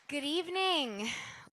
Good evening.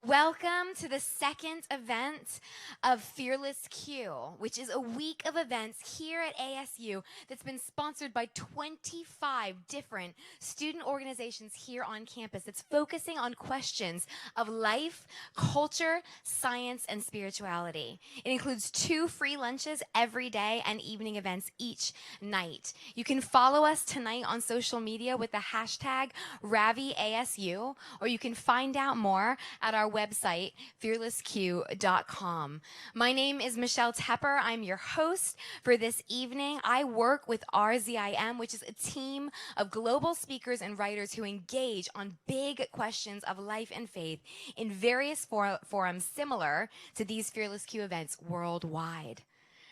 Welcome to the second event of Fearless Q, which is a week of events here at ASU that's been sponsored by 25 different student organizations here on campus. It's focusing on questions of life, culture, science, and spirituality. It includes 2 free lunches every day and evening events each night. You can follow us tonight on social media with the hashtag RaviASU, or you can find out more at our website, fearlessq.com. My name is Michelle Tepper. I'm your host for this evening. I work with RZIM, which is a team of global speakers and writers who engage on big questions of life and faith in various forums similar to these Fearless Q events worldwide.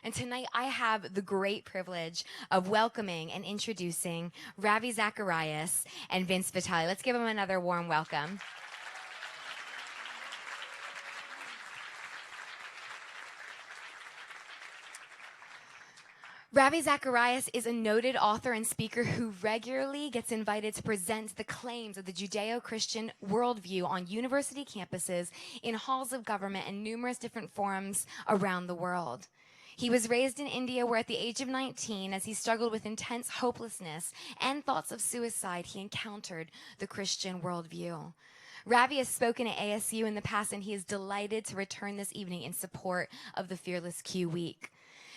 And tonight I have the great privilege of welcoming and introducing Ravi Zacharias and Vince Vitale. Let's give them another warm welcome. Ravi Zacharias is a noted author and speaker who regularly gets invited to present the claims of the Judeo-Christian worldview on university campuses, in halls of government, and numerous different forums around the world. He was raised in India, where at the age of 19, as he struggled with intense hopelessness and thoughts of suicide, he encountered the Christian worldview. Ravi has spoken at ASU in the past, and he is delighted to return this evening in support of the Fearless Q Week.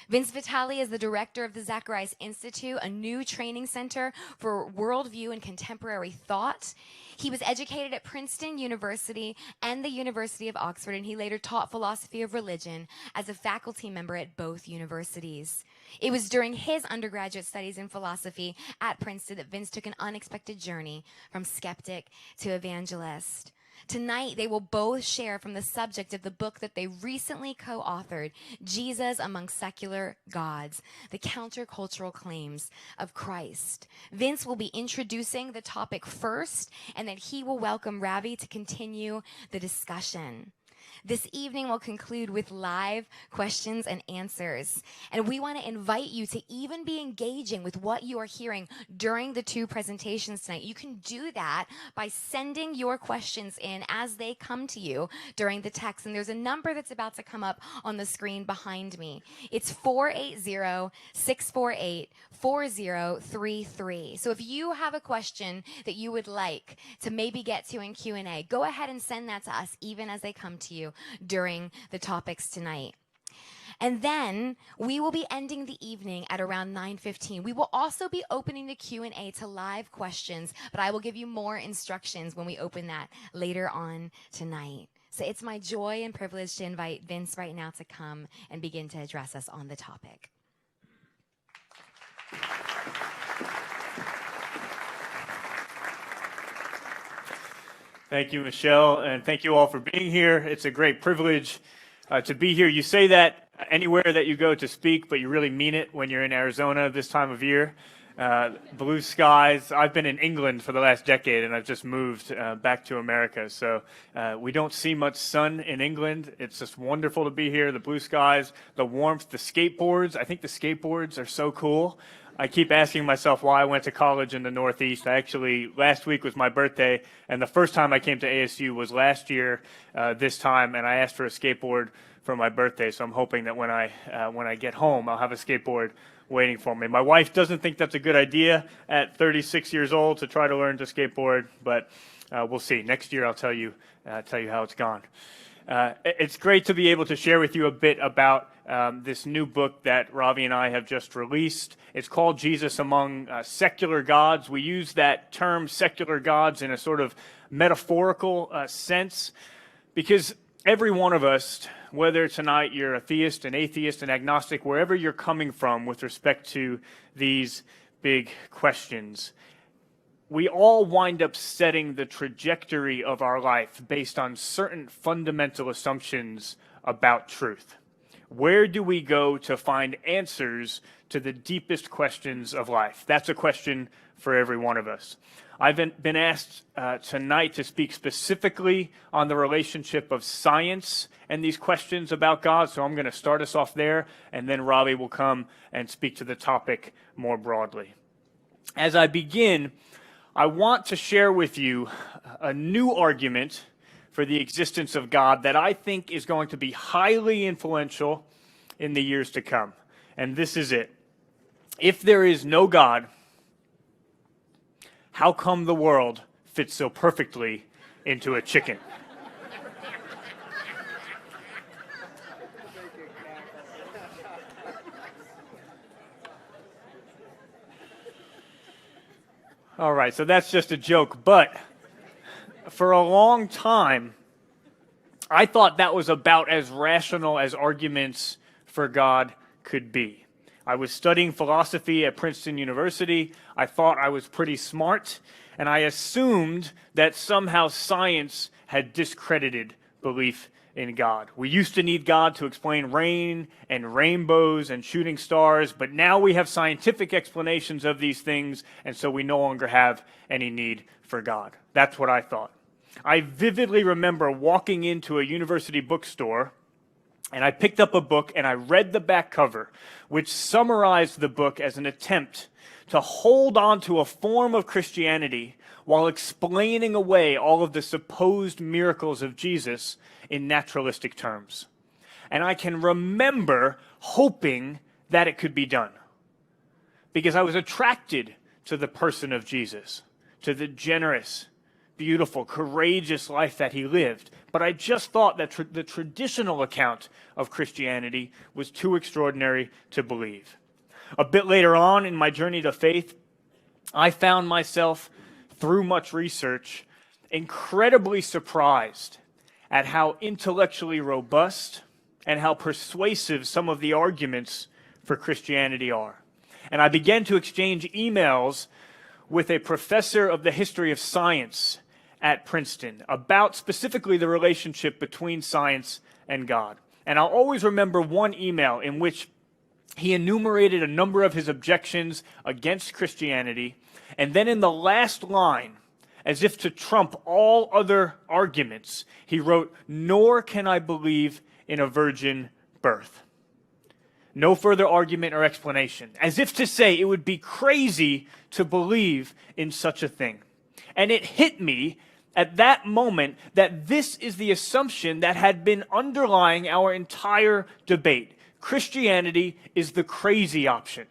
Vince Vitale is the director of the Zacharias Institute, a new training center for worldview and contemporary thought. He was educated at Princeton University and the University of Oxford, and he later taught philosophy of religion as a faculty member at both universities. It was during his undergraduate studies in philosophy at Princeton that Vince took an unexpected journey from skeptic to evangelist. Tonight, they will both share from the subject of the book that they recently co-authored, Jesus Among Secular Gods, the Countercultural Claims of Christ. Vince will be introducing the topic first, and then he will welcome Ravi to continue the discussion. This evening will conclude with live questions and answers. And we want to invite you to even be engaging with what you are hearing during the 2 presentations tonight. You can do that by sending your questions in as they come to you during the text. And there's a number that's about to come up on the screen behind me. It's 480-648-4033. So if you have a question that you would like to maybe get to in Q&A, go ahead and send that to us even as they come to you during the topics tonight. And then we will be ending the evening at around 9:15. We will also be opening the Q&A to live questions, but I will give you more instructions when we open that later on tonight. So it's my joy and privilege to invite Vince right now to come and begin to address us on the topic. Thank you, Michelle, and thank you all for being here. It's a great privilege to be here. You say that anywhere that you go to speak, but you really mean it when you're in Arizona this time of year. Blue skies. I've been in England for the last decade, and I've just moved back to America. So we don't see much sun in England. It's just wonderful to be here. The blue skies, the warmth, the skateboards. I think the skateboards are so cool. I keep asking myself why I went to college in the Northeast. Last week was my birthday, and the first time I came to ASU was last year this time, and I asked for a skateboard for my birthday, so I'm hoping that when I get home, I'll have a skateboard waiting for me. My wife doesn't think that's a good idea at 36 years old to try to learn to skateboard, but we'll see. Next year, I'll tell you how it's gone. It's great to be able to share with you a bit about this new book that Ravi and I have just released. It's called Jesus Among Secular Gods. We use that term secular gods in a sort of metaphorical sense because every one of us, whether tonight you're a theist, an atheist, an agnostic, wherever you're coming from with respect to these big questions, we all wind up setting the trajectory of our life based on certain fundamental assumptions about truth. Where do we go to find answers to the deepest questions of life? That's a question for every one of us. I've been asked tonight to speak specifically on the relationship of science and these questions about God, so I'm going to start us off there, and then Ravi will come and speak to the topic more broadly. As I begin, I want to share with you a new argument for the existence of God that I think is going to be highly influential in the years to come. And this is it. If there is no God, how come the world fits so perfectly into a chicken? All right, so that's just a joke, but for a long time, I thought that was about as rational as arguments for God could be. I was studying philosophy at Princeton University. I thought I was pretty smart, and I assumed that somehow science had discredited belief in God. We used to need God to explain rain and rainbows and shooting stars, but now we have scientific explanations of these things, and so we no longer have any need for God. That's what I thought. I vividly remember walking into a university bookstore, and I picked up a book and I read the back cover, which summarized the book as an attempt to hold on to a form of Christianity while explaining away all of the supposed miracles of Jesus in naturalistic terms. And I can remember hoping that it could be done, because I was attracted to the person of Jesus, to the generous, beautiful, courageous life that he lived. But I just thought that the traditional account of Christianity was too extraordinary to believe. A bit later on in my journey to faith, I found myself, through much research, incredibly surprised at how intellectually robust and how persuasive some of the arguments for Christianity are. And I began to exchange emails with a professor of the history of science at Princeton about specifically the relationship between science and God. And I'll always remember one email in which he enumerated a number of his objections against Christianity, and then in the last line, as if to trump all other arguments, he wrote, "Nor can I believe in a virgin birth." No further argument or explanation, as if to say it would be crazy to believe in such a thing. And it hit me at that moment that this is the assumption that had been underlying our entire debate. Christianity is the crazy option.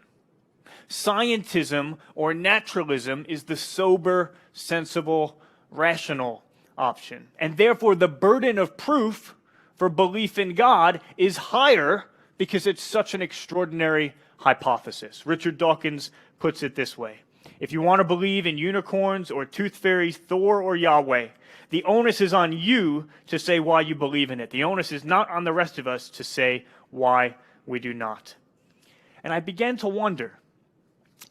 Scientism or naturalism is the sober, sensible, rational option. And therefore, the burden of proof for belief in God is higher because it's such an extraordinary hypothesis. Richard Dawkins puts it this way: if you want to believe in unicorns or tooth fairies, Thor or Yahweh, the onus is on you to say why you believe in it. The onus is not on the rest of us to say why we do not. And I began to wonder,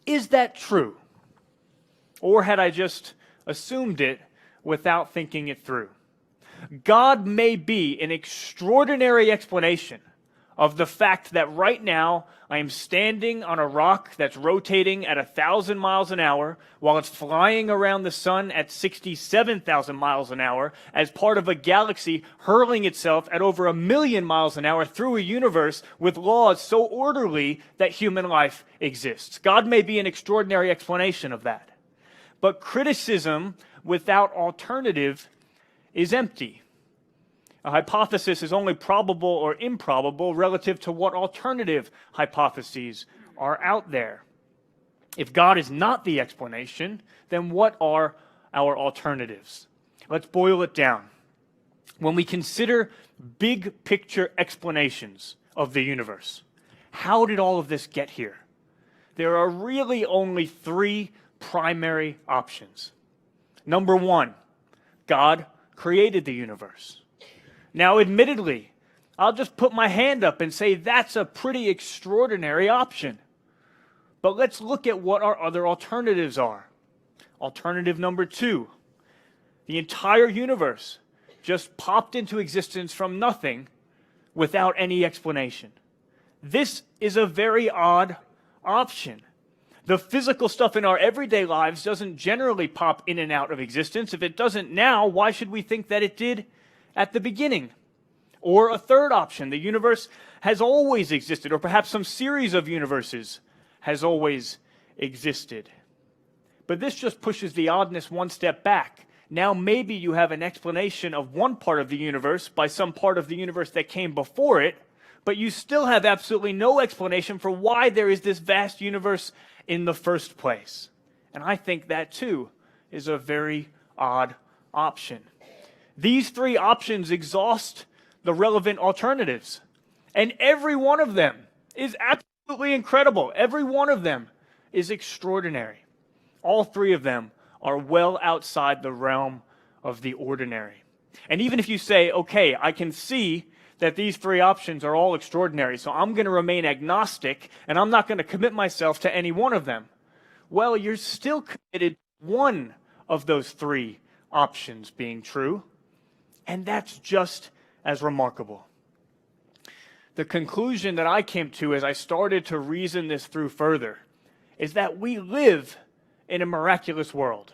is that true? Or had I just assumed it without thinking it through? God may be an extraordinary explanation of the fact that right now I am standing on a rock that's rotating at 1,000 miles an hour while it's flying around the sun at 67,000 miles an hour as part of a galaxy hurling itself at over 1,000,000 miles an hour through a universe with laws so orderly that human life exists. God may be an extraordinary explanation of that. But criticism without alternative is empty. A hypothesis is only probable or improbable relative to what alternative hypotheses are out there. If God is not the explanation, then what are our alternatives? Let's boil it down. When we consider big picture explanations of the universe, how did all of this get here? There are really only three primary options. Number one, God created the universe. Now, admittedly, I'll just put my hand up and say that's a pretty extraordinary option. But let's look at what our other alternatives are. Alternative number two, the entire universe just popped into existence from nothing without any explanation. This is a very odd option. The physical stuff in our everyday lives doesn't generally pop in and out of existence. If it doesn't now, why should we think that it did at the beginning? Or a third option, the universe has always existed, or perhaps some series of universes has always existed. But this just pushes the oddness one step back. Now maybe you have an explanation of one part of the universe by some part of the universe that came before it, but you still have absolutely no explanation for why there is this vast universe in the first place. And I think that too is a very odd option. These three options exhaust the relevant alternatives, and every one of them is absolutely incredible. Every one of them is extraordinary. All three of them are well outside the realm of the ordinary. And even if you say, okay, I can see that these three options are all extraordinary, so I'm going to remain agnostic and I'm not going to commit myself to any one of them. Well, you're still committed to one of those three options being true, and that's just as remarkable. The conclusion that I came to as I started to reason this through further is that we live in a miraculous world.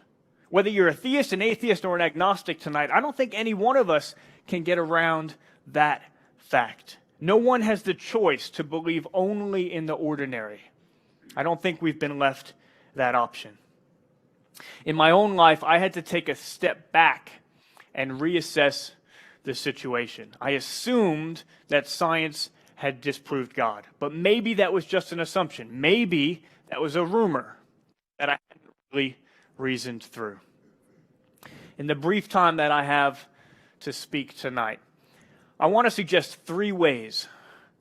Whether you're a theist, an atheist, or an agnostic tonight, I don't think any one of us can get around that fact. No one has the choice to believe only in the ordinary. I don't think we've been left that option. In my own life, I had to take a step back and reassess the situation. I assumed that science had disproved God, but maybe that was just an assumption. Maybe that was a rumor that I hadn't really reasoned through. In the brief time that I have to speak tonight, I want to suggest three ways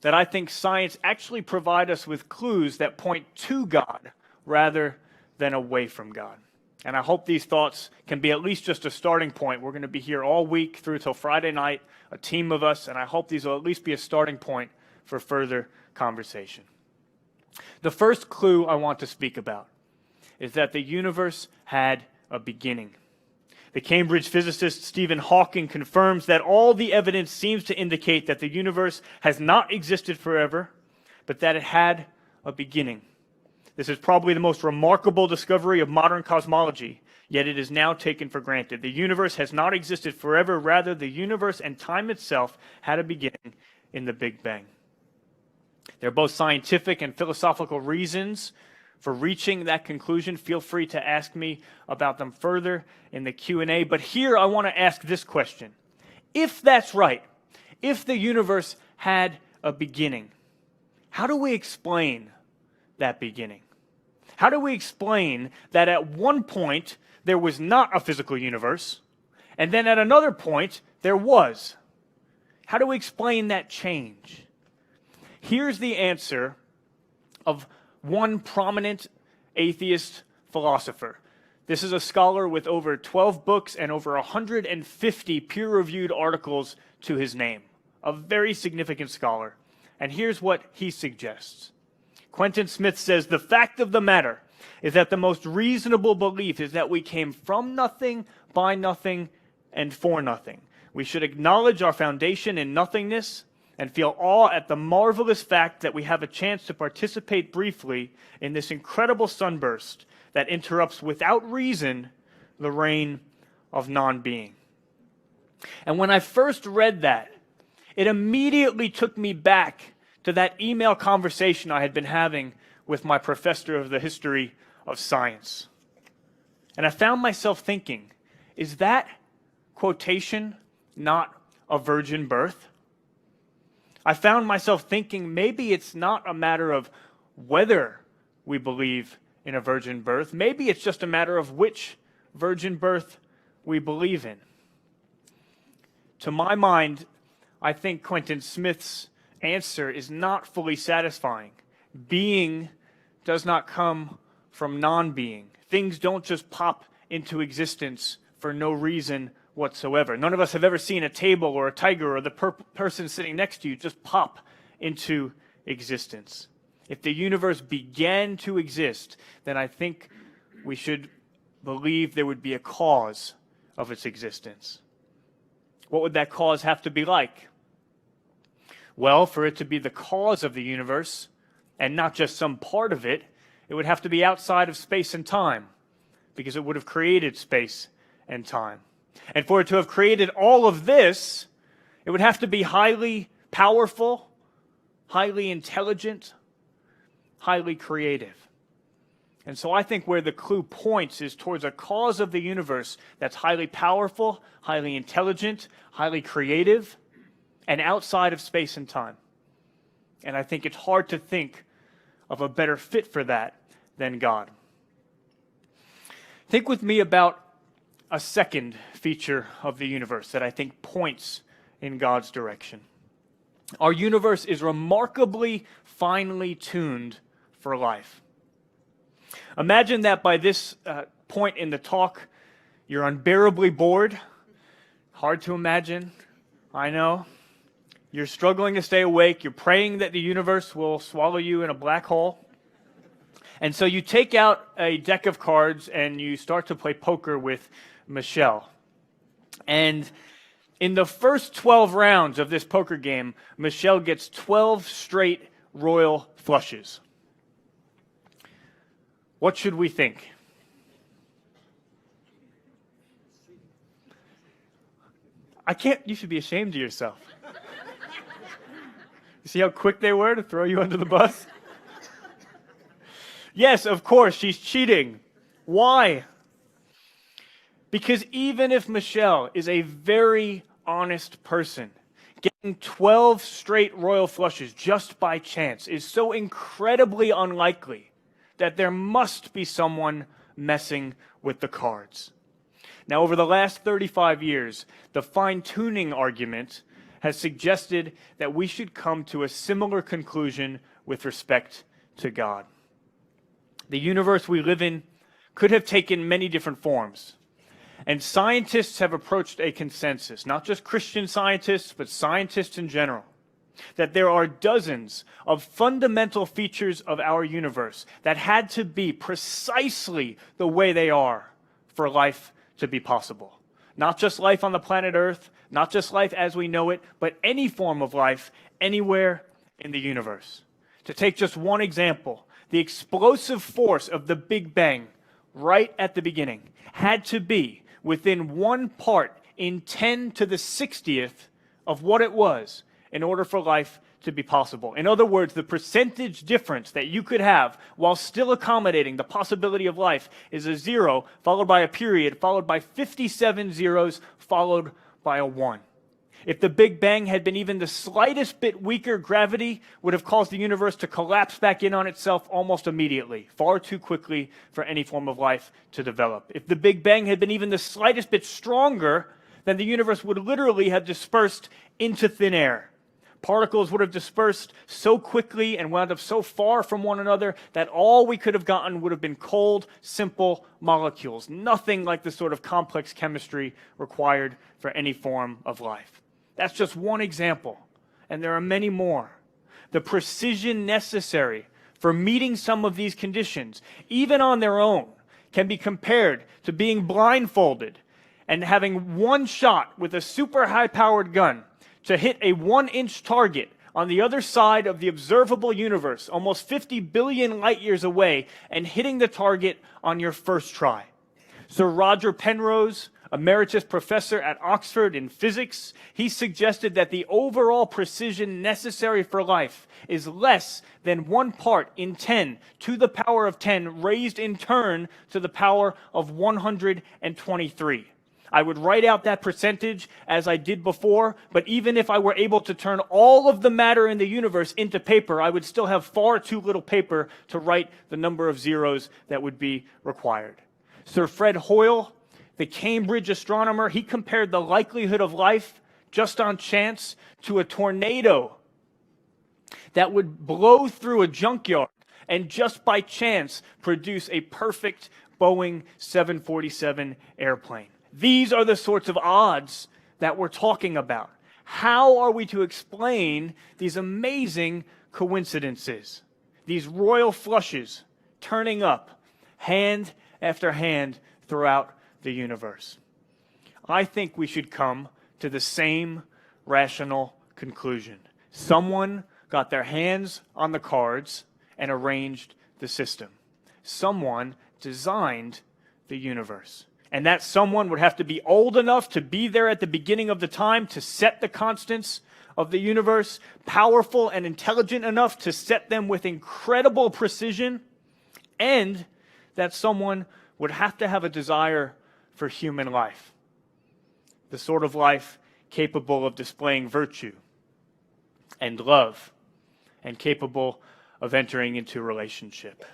that I think science actually provide us with clues that point to God rather than away from God. And I hope these thoughts can be at least just a starting point. We're going to be here all week through till Friday night, a team of us, and I hope these will at least be a starting point for further conversation. The first clue I want to speak about is that the universe had a beginning. The Cambridge physicist Stephen Hawking confirms that all the evidence seems to indicate that the universe has not existed forever, but that it had a beginning. This is probably the most remarkable discovery of modern cosmology, yet it is now taken for granted. The universe has not existed forever. Rather, the universe and time itself had a beginning in the Big Bang. There are both scientific and philosophical reasons for reaching that conclusion. Feel free to ask me about them further in the Q&A. But here I want to ask this question. If that's right, if the universe had a beginning, how do we explain that beginning? How do we explain that at one point there was not a physical universe, and then at another point there was? How do we explain that change? Here's the answer of one prominent atheist philosopher. This is a scholar with over 12 books and over 150 peer-reviewed articles to his name. A very significant scholar. And here's what he suggests. Quentin Smith says, the fact of the matter is that the most reasonable belief is that we came from nothing, by nothing, and for nothing. We should acknowledge our foundation in nothingness and feel awe at the marvelous fact that we have a chance to participate briefly in this incredible sunburst that interrupts without reason the reign of non-being. And when I first read that, it immediately took me back to that email conversation I had been having with my professor of the history of science. And I found myself thinking, is that quotation not a virgin birth? I found myself thinking maybe it's not a matter of whether we believe in a virgin birth. Maybe it's just a matter of which virgin birth we believe in. To my mind, I think Quentin Smith's answer is not fully satisfying. Being does not come from non-being. Things don't just pop into existence for no reason whatsoever. None of us have ever seen a table or a tiger or the person sitting next to you just pop into existence. If the universe began to exist, then I think we should believe there would be a cause of its existence. What would that cause have to be like? Well, for it to be the cause of the universe, and not just some part of it, it would have to be outside of space and time, because it would have created space and time. And for it to have created all of this, it would have to be highly powerful, highly intelligent, highly creative. And so I think where the clue points is towards a cause of the universe that's highly powerful, highly intelligent, highly creative, and outside of space and time. And I think it's hard to think of a better fit for that than God. Think with me about a second feature of the universe that I think points in God's direction. Our universe is remarkably finely tuned for life. Imagine that by this point in the talk, you're unbearably bored. Hard to imagine, I know. You're struggling to stay awake. You're praying that the universe will swallow you in a black hole. And so you take out a deck of cards and you start to play poker with Michelle. And in the first 12 rounds of this poker game, Michelle gets 12 straight royal flushes. What should we think? You should be ashamed of yourself. You see how quick they were to throw you under the bus? Yes, of course, she's cheating. Why? Because even if Michelle is a very honest person, getting 12 straight royal flushes just by chance is so incredibly unlikely that there must be someone messing with the cards. Now, over the last 35 years, the fine-tuning argument has suggested that we should come to a similar conclusion with respect to God. The universe we live in could have taken many different forms. And scientists have approached a consensus, not just Christian scientists, but scientists in general, that there are dozens of fundamental features of our universe that had to be precisely the way they are for life to be possible. Not just life on the planet Earth, not just life as we know it, but any form of life anywhere in the universe. To take just one example, the explosive force of the Big Bang right at the beginning had to be within 1 part in 10 to the 60th of what it was in order for life to be possible. In other words, the percentage difference that you could have while still accommodating the possibility of life is a 0 followed by a period followed by 57 zeros followed by a 1. If the Big Bang had been even the slightest bit weaker, gravity would have caused the universe to collapse back in on itself almost immediately, far too quickly for any form of life to develop. If the Big Bang had been even the slightest bit stronger, then the universe would literally have dispersed into thin air. Particles would have dispersed so quickly and wound up so far from one another that all we could have gotten would have been cold, simple molecules, nothing like the sort of complex chemistry required for any form of life. That's just one example, and there are many more. The precision necessary for meeting some of these conditions, even on their own, can be compared to being blindfolded and having one shot with a super high-powered gun to hit a 1-inch target on the other side of the observable universe, almost 50 billion light years away, and hitting the target on your first try. Sir Roger Penrose, emeritus professor at Oxford in physics, he suggested that the overall precision necessary for life is less than 1 part in 10 to the power of 10 raised in turn to the power of 123. I would write out that percentage as I did before, but even if I were able to turn all of the matter in the universe into paper, I would still have far too little paper to write the number of zeros that would be required. Sir Fred Hoyle, the Cambridge astronomer, he compared the likelihood of life just on chance to a tornado that would blow through a junkyard and just by chance produce a perfect Boeing 747 airplane. These are the sorts of odds that we're talking about. How are we to explain these amazing coincidences? These royal flushes turning up hand after hand throughout the universe. I think we should come to the same rational conclusion. Someone got their hands on the cards and arranged the system. Someone designed the universe. And that someone would have to be old enough to be there at the beginning of the time to set the constants of the universe, powerful and intelligent enough to set them with incredible precision, and that someone would have to have a desire for human life, the sort of life capable of displaying virtue and love and capable of entering into a relationship.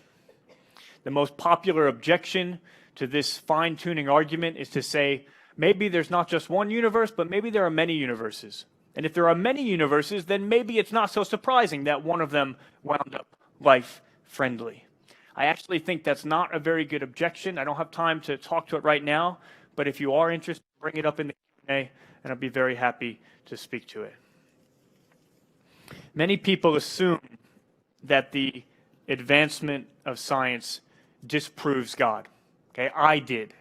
The most popular objection to this fine-tuning argument is to say, maybe there's not just one universe, but maybe there are many universes. And if there are many universes, then maybe it's not so surprising that one of them wound up life-friendly. I actually think that's not a very good objection. I don't have time to talk to it right now, but if you are interested, bring it up in the Q&A, and I'll be very happy to speak to it. Many people assume that the advancement of science disproves God. Okay, I did.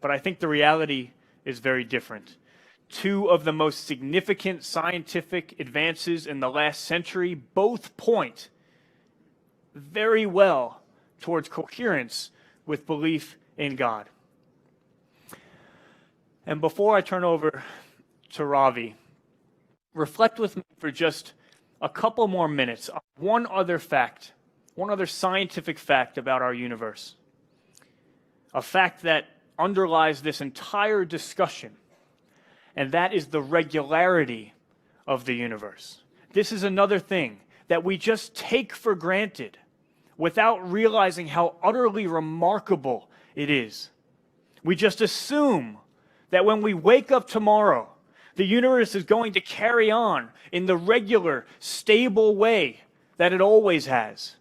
But I think the reality is very different. Two of the most significant scientific advances in the last century both point very well towards coherence with belief in God. And before I turn over to Ravi, reflect with me for just a couple more minutes on one other fact, one other scientific fact about our universe. A fact that underlies this entire discussion, and that is the regularity of the universe. This is another thing that we just take for granted without realizing how utterly remarkable it is. We just assume that when we wake up tomorrow, the universe is going to carry on in the regular, stable way that it always has.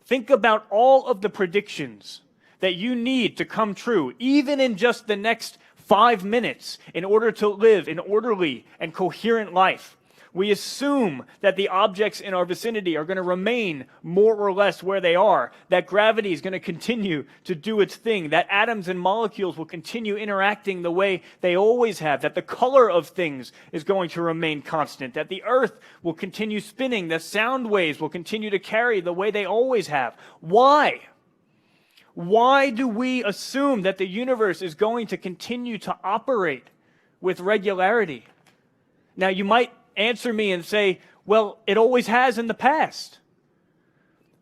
Think about all of the predictions that you need to come true, even in just the next 5 minutes, in order to live an orderly and coherent life. We assume that the objects in our vicinity are going to remain more or less where they are, that gravity is going to continue to do its thing, that atoms and molecules will continue interacting the way they always have, that the color of things is going to remain constant, that the earth will continue spinning, that sound waves will continue to carry the way they always have. Why? Why do we assume that the universe is going to continue to operate with regularity? Now, you might answer me and say, well, it always has in the past.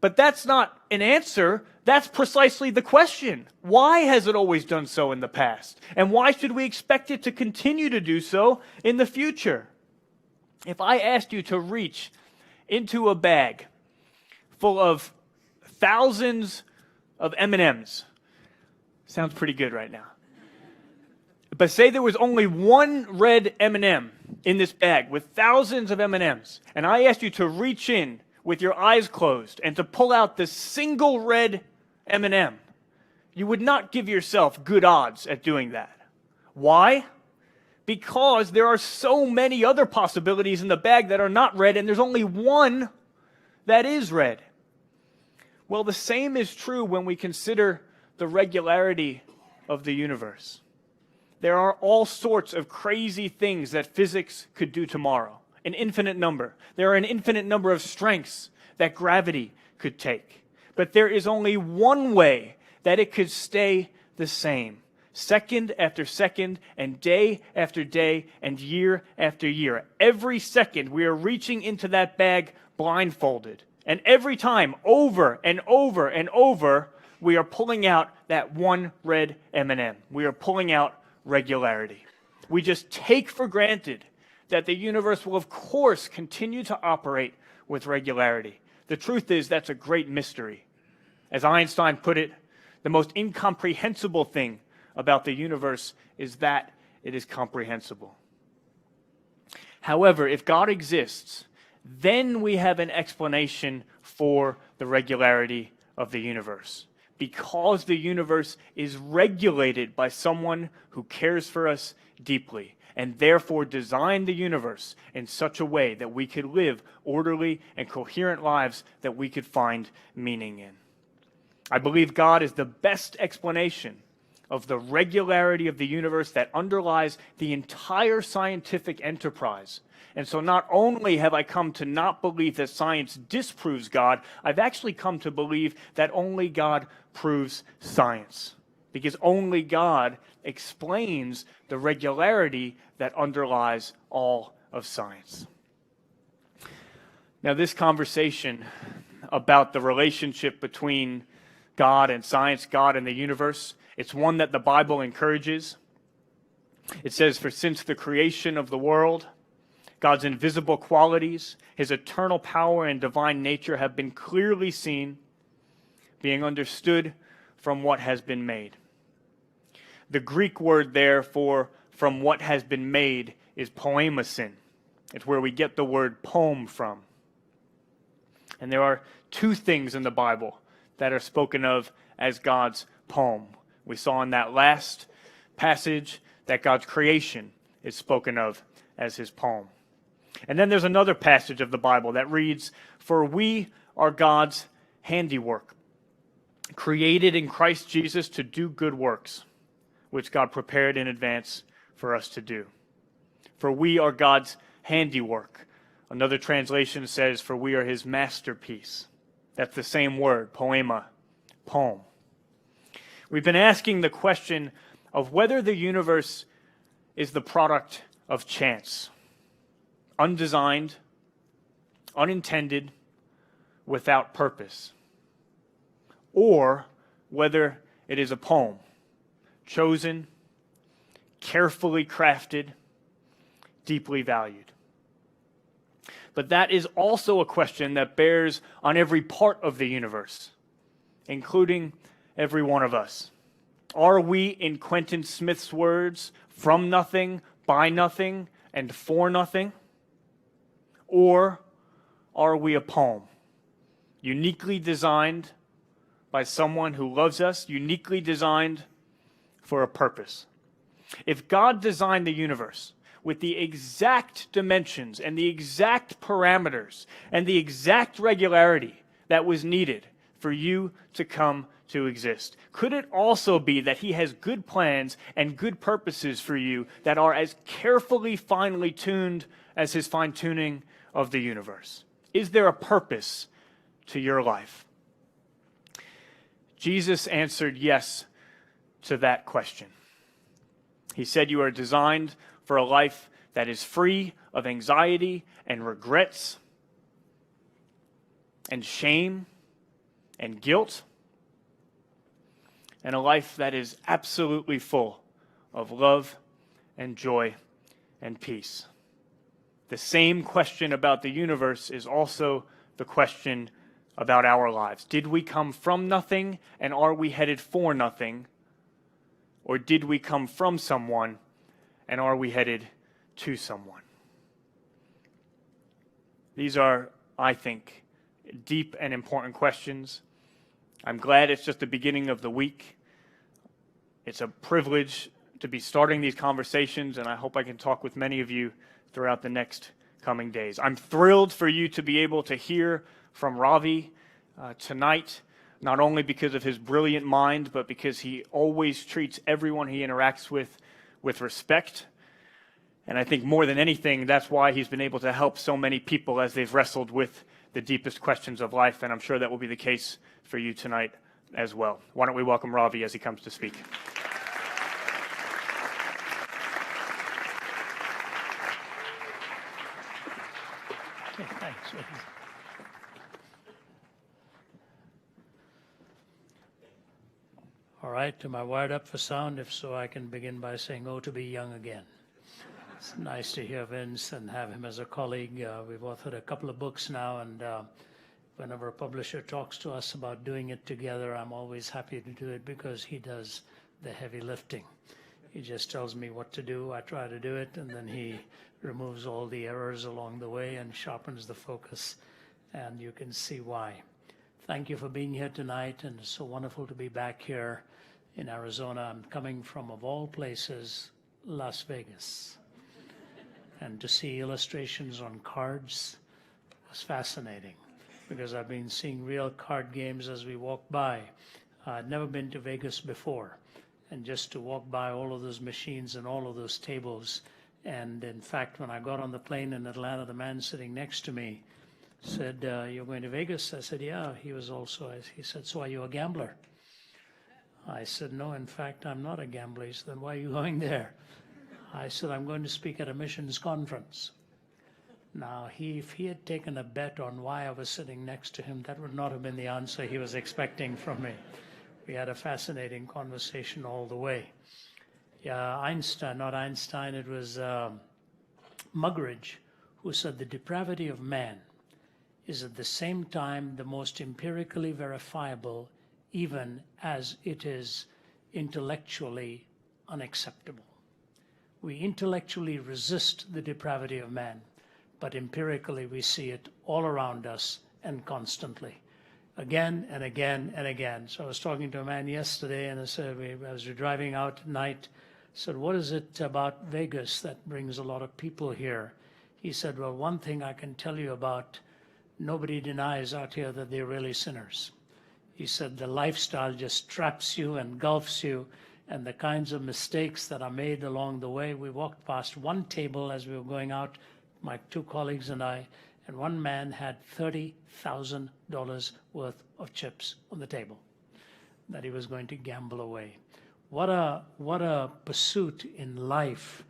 But that's not an answer. That's precisely the question. Why has it always done so in the past? And why should we expect it to continue to do so in the future? If I asked you to reach into a bag full of thousands of M&Ms, sounds pretty good right now. But say there was only one red M&M in this bag with thousands of M&Ms, and I asked you to reach in with your eyes closed and to pull out the single red M&M, you would not give yourself good odds at doing that. Why? Because there are so many other possibilities in the bag that are not red, and there's only one that is red. Well, the same is true when we consider the regularity of the universe. There are all sorts of crazy things that physics could do tomorrow, an infinite number. There are an infinite number of strengths that gravity could take. But there is only one way that it could stay the same, second after second, and day after day, and year after year. Every second, we are reaching into that bag blindfolded. And every time, over and over and over, we are pulling out that one red M&M. We are pulling out regularity. We just take for granted that the universe will, of course, continue to operate with regularity. The truth is, that's a great mystery. As Einstein put it, the most incomprehensible thing about the universe is that it is comprehensible. However, if God exists, then we have an explanation for the regularity of the universe. Because the universe is regulated by someone who cares for us deeply, and therefore designed the universe in such a way that we could live orderly and coherent lives that we could find meaning in. I believe God is the best explanation of the regularity of the universe that underlies the entire scientific enterprise. And so not only have I come to not believe that science disproves God, I've actually come to believe that only God proves science, because only God explains the regularity that underlies all of science. Now, this conversation about the relationship between God and science, God and the universe. It's one that the Bible encourages. It says, "For since the creation of the world, God's invisible qualities, his eternal power and divine nature have been clearly seen, being understood from what has been made." The Greek word there for "from what has been made" is poemasin. It's where we get the word poem from. And there are two things in the Bible that are spoken of as God's poem. We saw in that last passage that God's creation is spoken of as his poem. And then there's another passage of the Bible that reads, "For we are God's handiwork, created in Christ Jesus to do good works, which God prepared in advance for us to do." For we are God's handiwork. Another translation says, "For we are his masterpiece." That's the same word, poema, poem. We've been asking the question of whether the universe is the product of chance, undesigned, unintended, without purpose, or whether it is a poem, chosen, carefully crafted, deeply valued. But that is also a question that bears on every part of the universe, including every one of us. Are we, in Quentin Smith's words, from nothing, by nothing, and for nothing? Or are we a poem, uniquely designed by someone who loves us, uniquely designed for a purpose? If God designed the universe with the exact dimensions and the exact parameters and the exact regularity that was needed for you to come to exist, could it also be that he has good plans and good purposes for you that are as carefully, finely tuned as his fine-tuning of the universe? Is there a purpose to your life? Jesus answered yes to that question. He said, "You are designed for a life that is free of anxiety and regrets and shame and guilt, and a life that is absolutely full of love and joy and peace." The same question about the universe is also the question about our lives. Did we come from nothing, and are we headed for nothing? Or did we come from someone, and are we headed to someone? These are, I think, deep and important questions. I'm glad it's just the beginning of the week. It's a privilege to be starting these conversations, and I hope I can talk with many of you throughout the next coming days. I'm thrilled for you to be able to hear from Ravi tonight, not only because of his brilliant mind, but because he always treats everyone he interacts with respect. And I think more than anything, that's why he's been able to help so many people as they've wrestled with the deepest questions of life, and I'm sure that will be the case for you tonight as well. Why don't we welcome Ravi as he comes to speak. Okay, thanks. All right, am I wired up for sound? If so, I can begin by saying, "Oh, to be young again." It's nice to hear Vince and have him as a colleague. We've authored a couple of books now, and whenever a publisher talks to us about doing it together, I'm always happy to do it because he does the heavy lifting. He just tells me what to do, I try to do it, and then he removes all the errors along the way and sharpens the focus, and you can see why. Thank you for being here tonight, and it's so wonderful to be back here in Arizona. I'm coming from, of all places, Las Vegas. And to see illustrations on cards was fascinating because I've been seeing real card games as we walk by. I'd never been to Vegas before, and just to walk by all of those machines and all of those tables. And in fact, when I got on the plane in Atlanta, the man sitting next to me said, "You're going to Vegas?" I said, "Yeah." He said, "So are you a gambler?" I said, "No, in fact, I'm not a gambler." He said, "Then why are you going there?" I said, "I'm going to speak at a missions conference." Now, if he had taken a bet on why I was sitting next to him, that would not have been the answer he was expecting from me. We had a fascinating conversation all the way. Yeah, Einstein, not Einstein, it was Muggeridge, who said the depravity of man is at the same time the most empirically verifiable, even as it is intellectually unacceptable. We intellectually resist the depravity of man, but empirically we see it all around us and constantly, again and again and again. So I was talking to a man yesterday, and I said, as we were driving out at night, I said, what is it about Vegas that brings a lot of people here? He said, well, one thing I can tell you about, nobody denies out here that they're really sinners. He said the lifestyle just traps you, engulfs you, and the kinds of mistakes that are made along the way. We walked past one table as we were going out, my two colleagues and I, and one man had $30,000 worth of chips on the table that he was going to gamble away. What a pursuit in life.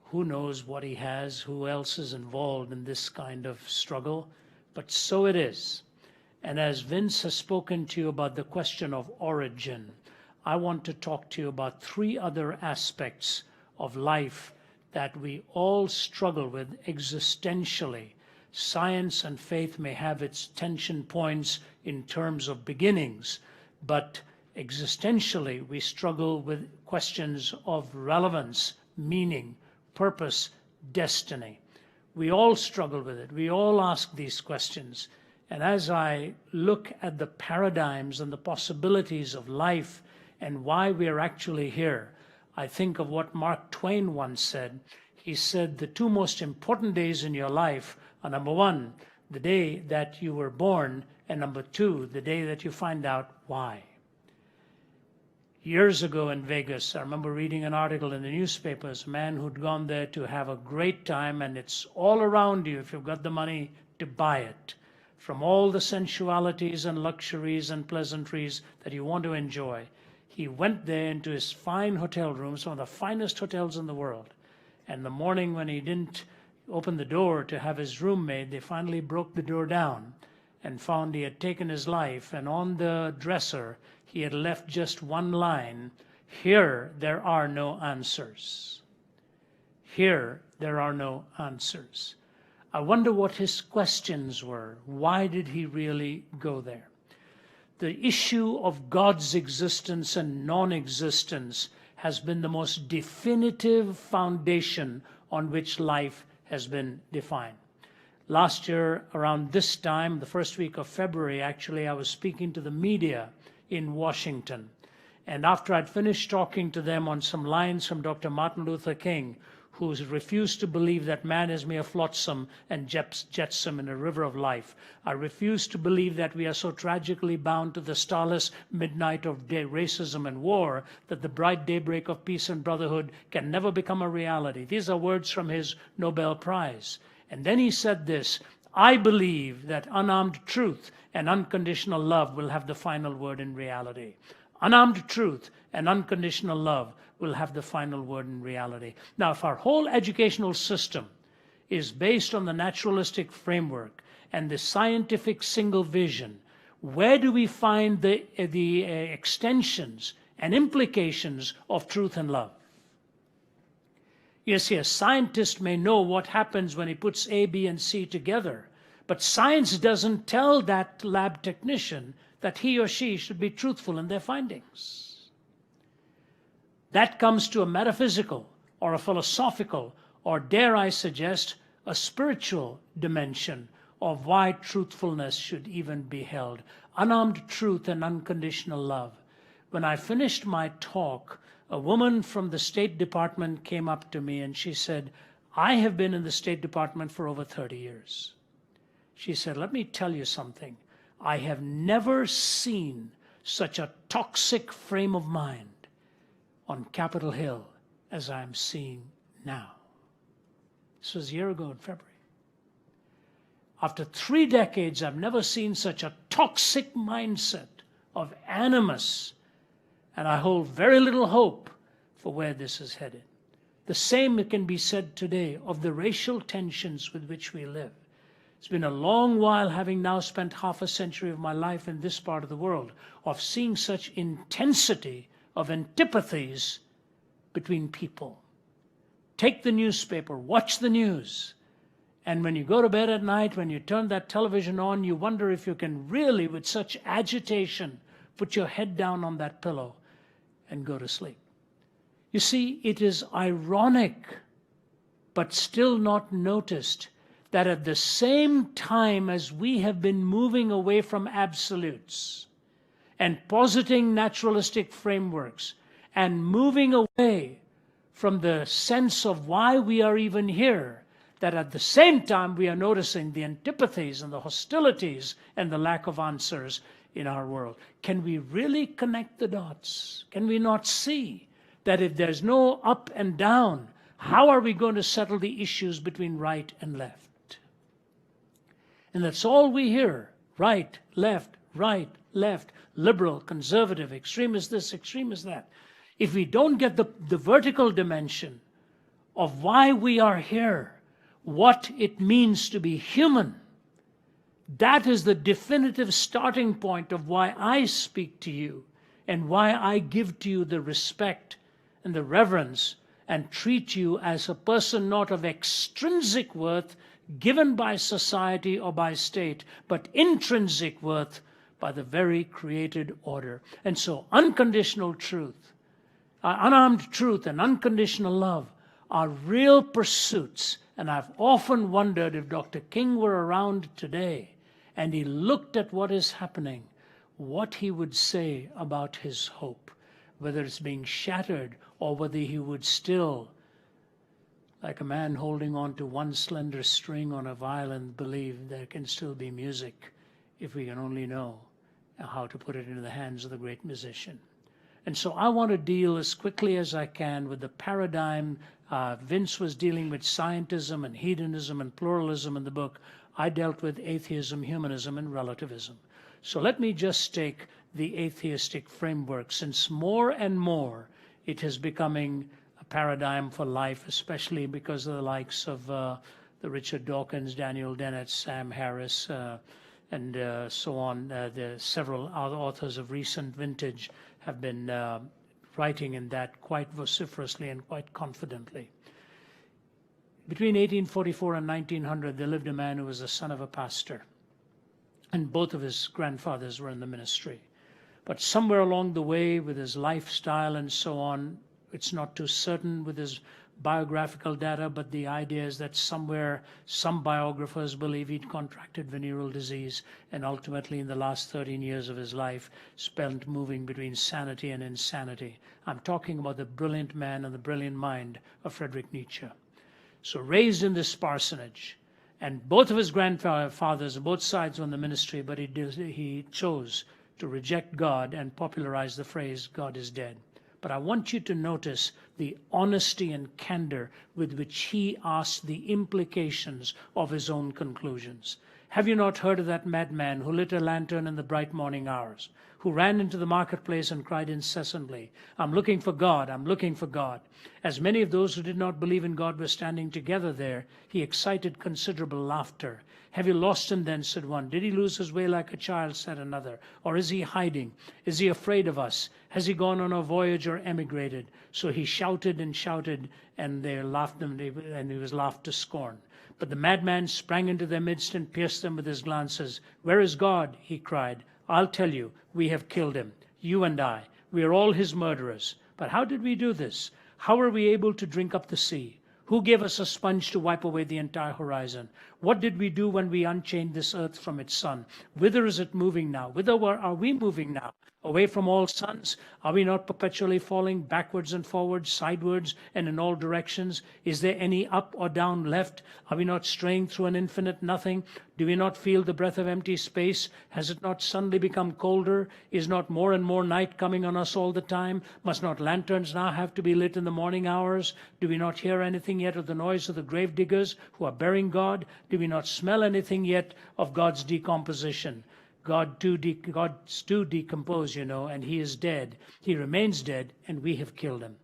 Who knows what he has, who else is involved in this kind of struggle, but so it is. And as Vince has spoken to you about the question of origin, I want to talk to you about three other aspects of life that we all struggle with existentially. Science and faith may have its tension points in terms of beginnings, but existentially we struggle with questions of relevance, meaning, purpose, destiny. We all struggle with it. We all ask these questions. And as I look at the paradigms and the possibilities of life and why we are actually here, I think of what Mark Twain once said. He said the two most important days in your life are, number one, the day that you were born, and number two, the day that you find out why. Years ago in Vegas, I remember reading an article in the newspapers, a man who'd gone there to have a great time, and it's all around you if you've got the money to buy it. From all the sensualities and luxuries and pleasantries that you want to enjoy. He went there into his fine hotel rooms, one of the finest hotels in the world. And the morning when he didn't open the door to have his room made, they finally broke the door down and found he had taken his life. And on the dresser, he had left just one line, "Here there are no answers." Here there are no answers. I wonder what his questions were. Why did he really go there? The issue of God's existence and non-existence has been the most definitive foundation on which life has been defined. Last year, around this time, the first week of February, actually, I was speaking to the media in Washington. And after I'd finished talking to them on some lines from Dr. Martin Luther King, who refused to believe that man is mere flotsam and jetsam in a river of life. I refuse to believe that we are so tragically bound to the starless midnight of racism and war that the bright daybreak of peace and brotherhood can never become a reality. These are words from his Nobel Prize. And then he said this, I believe that unarmed truth and unconditional love will have the final word in reality. Unarmed truth and unconditional love will have the final word in reality. Now, if our whole educational system is based on the naturalistic framework and the scientific single vision, where do we find the extensions and implications of truth and love? You see, a scientist may know what happens when he puts A, B, and C together, but science doesn't tell that lab technician that he or she should be truthful in their findings. That comes to a metaphysical or a philosophical, or dare I suggest, a spiritual dimension of why truthfulness should even be held. Unarmed truth and unconditional love. When I finished my talk, a woman from the State Department came up to me and she said, I have been in the State Department for over 30 years. She said, let me tell you something. I have never seen such a toxic frame of mind on Capitol Hill as I'm seeing now. This was a year ago in February. After 3 decades, I've never seen such a toxic mindset of animus, and I hold very little hope for where this is headed. The same can be said today of the racial tensions with which we live. It's been a long while, having now spent half a century of my life in this part of the world, of seeing such intensity of antipathies between people. Take the newspaper, watch the news, and when you go to bed at night, when you turn that television on, you wonder if you can really, with such agitation, put your head down on that pillow and go to sleep. You see, it is ironic, but still not noticed, that at the same time as we have been moving away from absolutes and positing naturalistic frameworks and moving away from the sense of why we are even here, that at the same time we are noticing the antipathies and the hostilities and the lack of answers in our world. Can we really connect the dots? Can we not see that if there's no up and down, how are we going to settle the issues between right and left? And that's all we hear. Right, left, liberal, conservative, extremist this, extremist that. If we don't get the vertical dimension of why we are here, what it means to be human, that is the definitive starting point of why I speak to you and why I give to you the respect and the reverence and treat you as a person not of extrinsic worth given by society or by state, but intrinsic worth by the very created order. And so unconditional truth, unarmed truth and unconditional love are real pursuits. And I've often wondered if Dr. King were around today and he looked at what is happening, what he would say about his hope, whether it's being shattered or whether he would still, like a man holding on to one slender string on a violin, believe there can still be music if we can only know how to put it into the hands of the great musician. And so I want to deal as quickly as I can with the paradigm. Vince was dealing with scientism and hedonism and pluralism in the book. I dealt with atheism, humanism, and relativism. So let me just take the atheistic framework, since more and more it is becoming a paradigm for life, especially because of the likes of the Richard Dawkins, Daniel Dennett, Sam Harris, and so on. The several other authors of recent vintage have been writing in that quite vociferously and quite confidently. Between 1844 and 1900, there lived a man who was the son of a pastor, and both of his grandfathers were in the ministry. But somewhere along the way, with his lifestyle and so on, it's not too certain with his biographical data, but the idea is that somewhere, some biographers believe he'd contracted venereal disease, and ultimately in the last 13 years of his life spent moving between sanity and insanity. I'm talking about the brilliant man and the brilliant mind of Friedrich Nietzsche. So raised in this parsonage, and both of his grandfathers, both sides were in the ministry, but he chose to reject God and popularize the phrase, God is dead. But I want you to notice the honesty and candor with which he asked the implications of his own conclusions. Have you not heard of that madman who lit a lantern in the bright morning hours, who ran into the marketplace and cried incessantly, I'm looking for God, I'm looking for God. As many of those who did not believe in God were standing together there, he excited considerable laughter. Have you lost him then, said one. Did he lose his way like a child, said another. Or is he hiding? Is he afraid of us? Has he gone on a voyage or emigrated? So he shouted and shouted, and they laughed him, and he was laughed to scorn. But the madman sprang into their midst and pierced them with his glances. Where is God? He cried. I'll tell you, we have killed him, you and I. We are all his murderers. But how did we do this? How were we able to drink up the sea? Who gave us a sponge to wipe away the entire horizon? What did we do when we unchained this earth from its sun? Whither is it moving now? Whither are we moving now? Away from all suns? Are we not perpetually falling backwards and forwards, sidewards and in all directions? Is there any up or down left? Are we not straying through an infinite nothing? Do we not feel the breath of empty space? Has it not suddenly become colder? Is not more and more night coming on us all the time? Must not lanterns now have to be lit in the morning hours? Do we not hear anything yet of the noise of the grave diggers who are burying God? Do we not smell anything yet of God's decomposition? Gods do decompose, and he is dead. He remains dead, and we have killed him.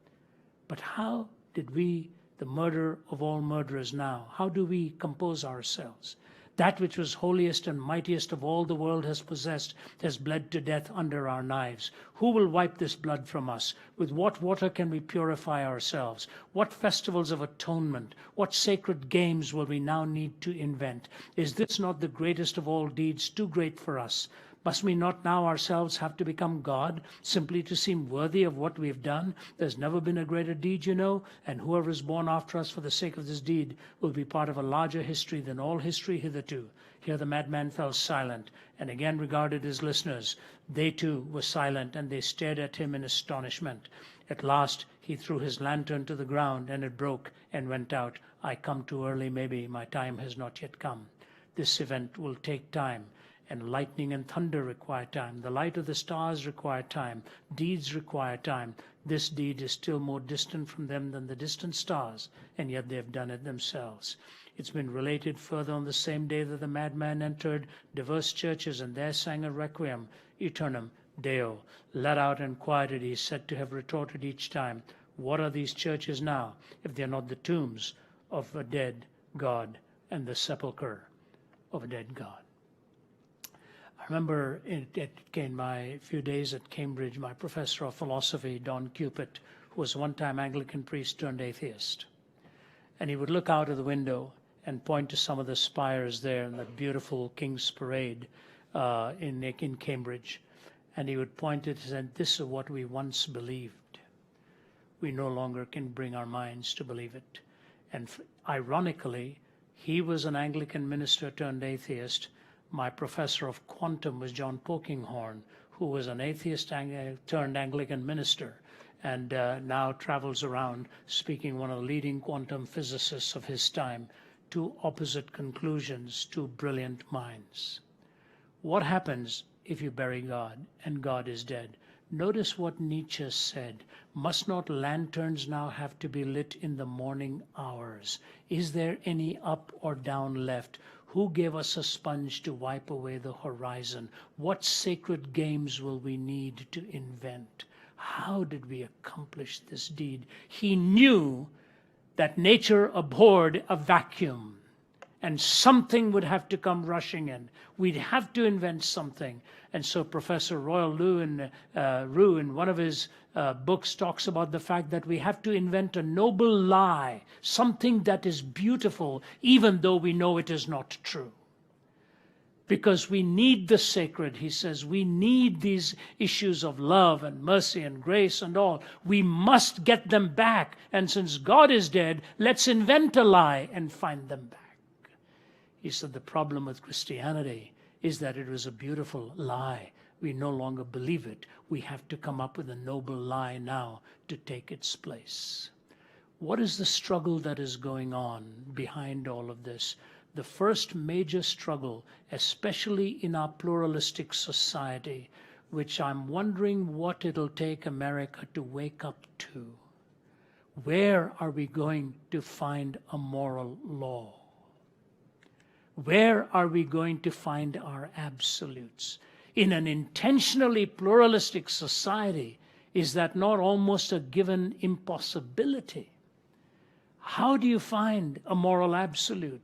But how did we, the murderer of all murderers now, how do we compose ourselves? That which was holiest and mightiest of all the world has possessed has bled to death under our knives. Who will wipe this blood from us? With what water can we purify ourselves? What festivals of atonement, what sacred games will we now need to invent? Is this not the greatest of all deeds, too great for us? Must we not now ourselves have to become God, simply to seem worthy of what we have done? There's never been a greater deed, you know, and whoever is born after us for the sake of this deed will be part of a larger history than all history hitherto. Here the madman fell silent, and again regarded his listeners. They too were silent, and they stared at him in astonishment. At last he threw his lantern to the ground, and it broke and went out. I come too early, maybe. My time has not yet come. This event will take time. And lightning and thunder require time. The light of the stars require time. Deeds require time. This deed is still more distant from them than the distant stars, and yet they have done it themselves. It's been related further on the same day that the madman entered diverse churches and there sang a requiem, Eternum Deo. Let out and quieted, he is said to have retorted each time, what are these churches now, if they are not the tombs of a dead God and the sepulchre of a dead God? I remember in my few days at Cambridge, my professor of philosophy, Don Cupid, who was one-time Anglican priest turned atheist. And he would look out of the window and point to some of the spires there in that beautiful King's Parade in Cambridge. And he would point it and say, this is what we once believed. We no longer can bring our minds to believe it. And ironically, he was an Anglican minister turned atheist. My professor of quantum was John Polkinghorne, who was an atheist turned Anglican minister, and now travels around speaking one of the leading quantum physicists of his time. Two opposite conclusions, two brilliant minds. What happens if you bury God and God is dead? Notice what Nietzsche said. Must not lanterns now have to be lit in the morning hours? Is there any up or down left? Who gave us a sponge to wipe away the horizon? What sacred games will we need to invent? How did we accomplish this deed? He knew that nature abhorred a vacuum, and something would have to come rushing in. We'd have to invent something. And so Professor Royal Rue in one of his books talks about the fact that we have to invent a noble lie, something that is beautiful, even though we know it is not true. Because we need the sacred, he says. We need these issues of love and mercy and grace and all. We must get them back. And since God is dead, let's invent a lie and find them back. He said the problem with Christianity is that it was a beautiful lie. We no longer believe it. We have to come up with a noble lie now to take its place. What is the struggle that is going on behind all of this? The first major struggle, especially in our pluralistic society, which I'm wondering what it'll take America to wake up to. Where are we going to find a moral law? Where are we going to find our absolutes? In an intentionally pluralistic society, is that not almost a given impossibility? How do you find a moral absolute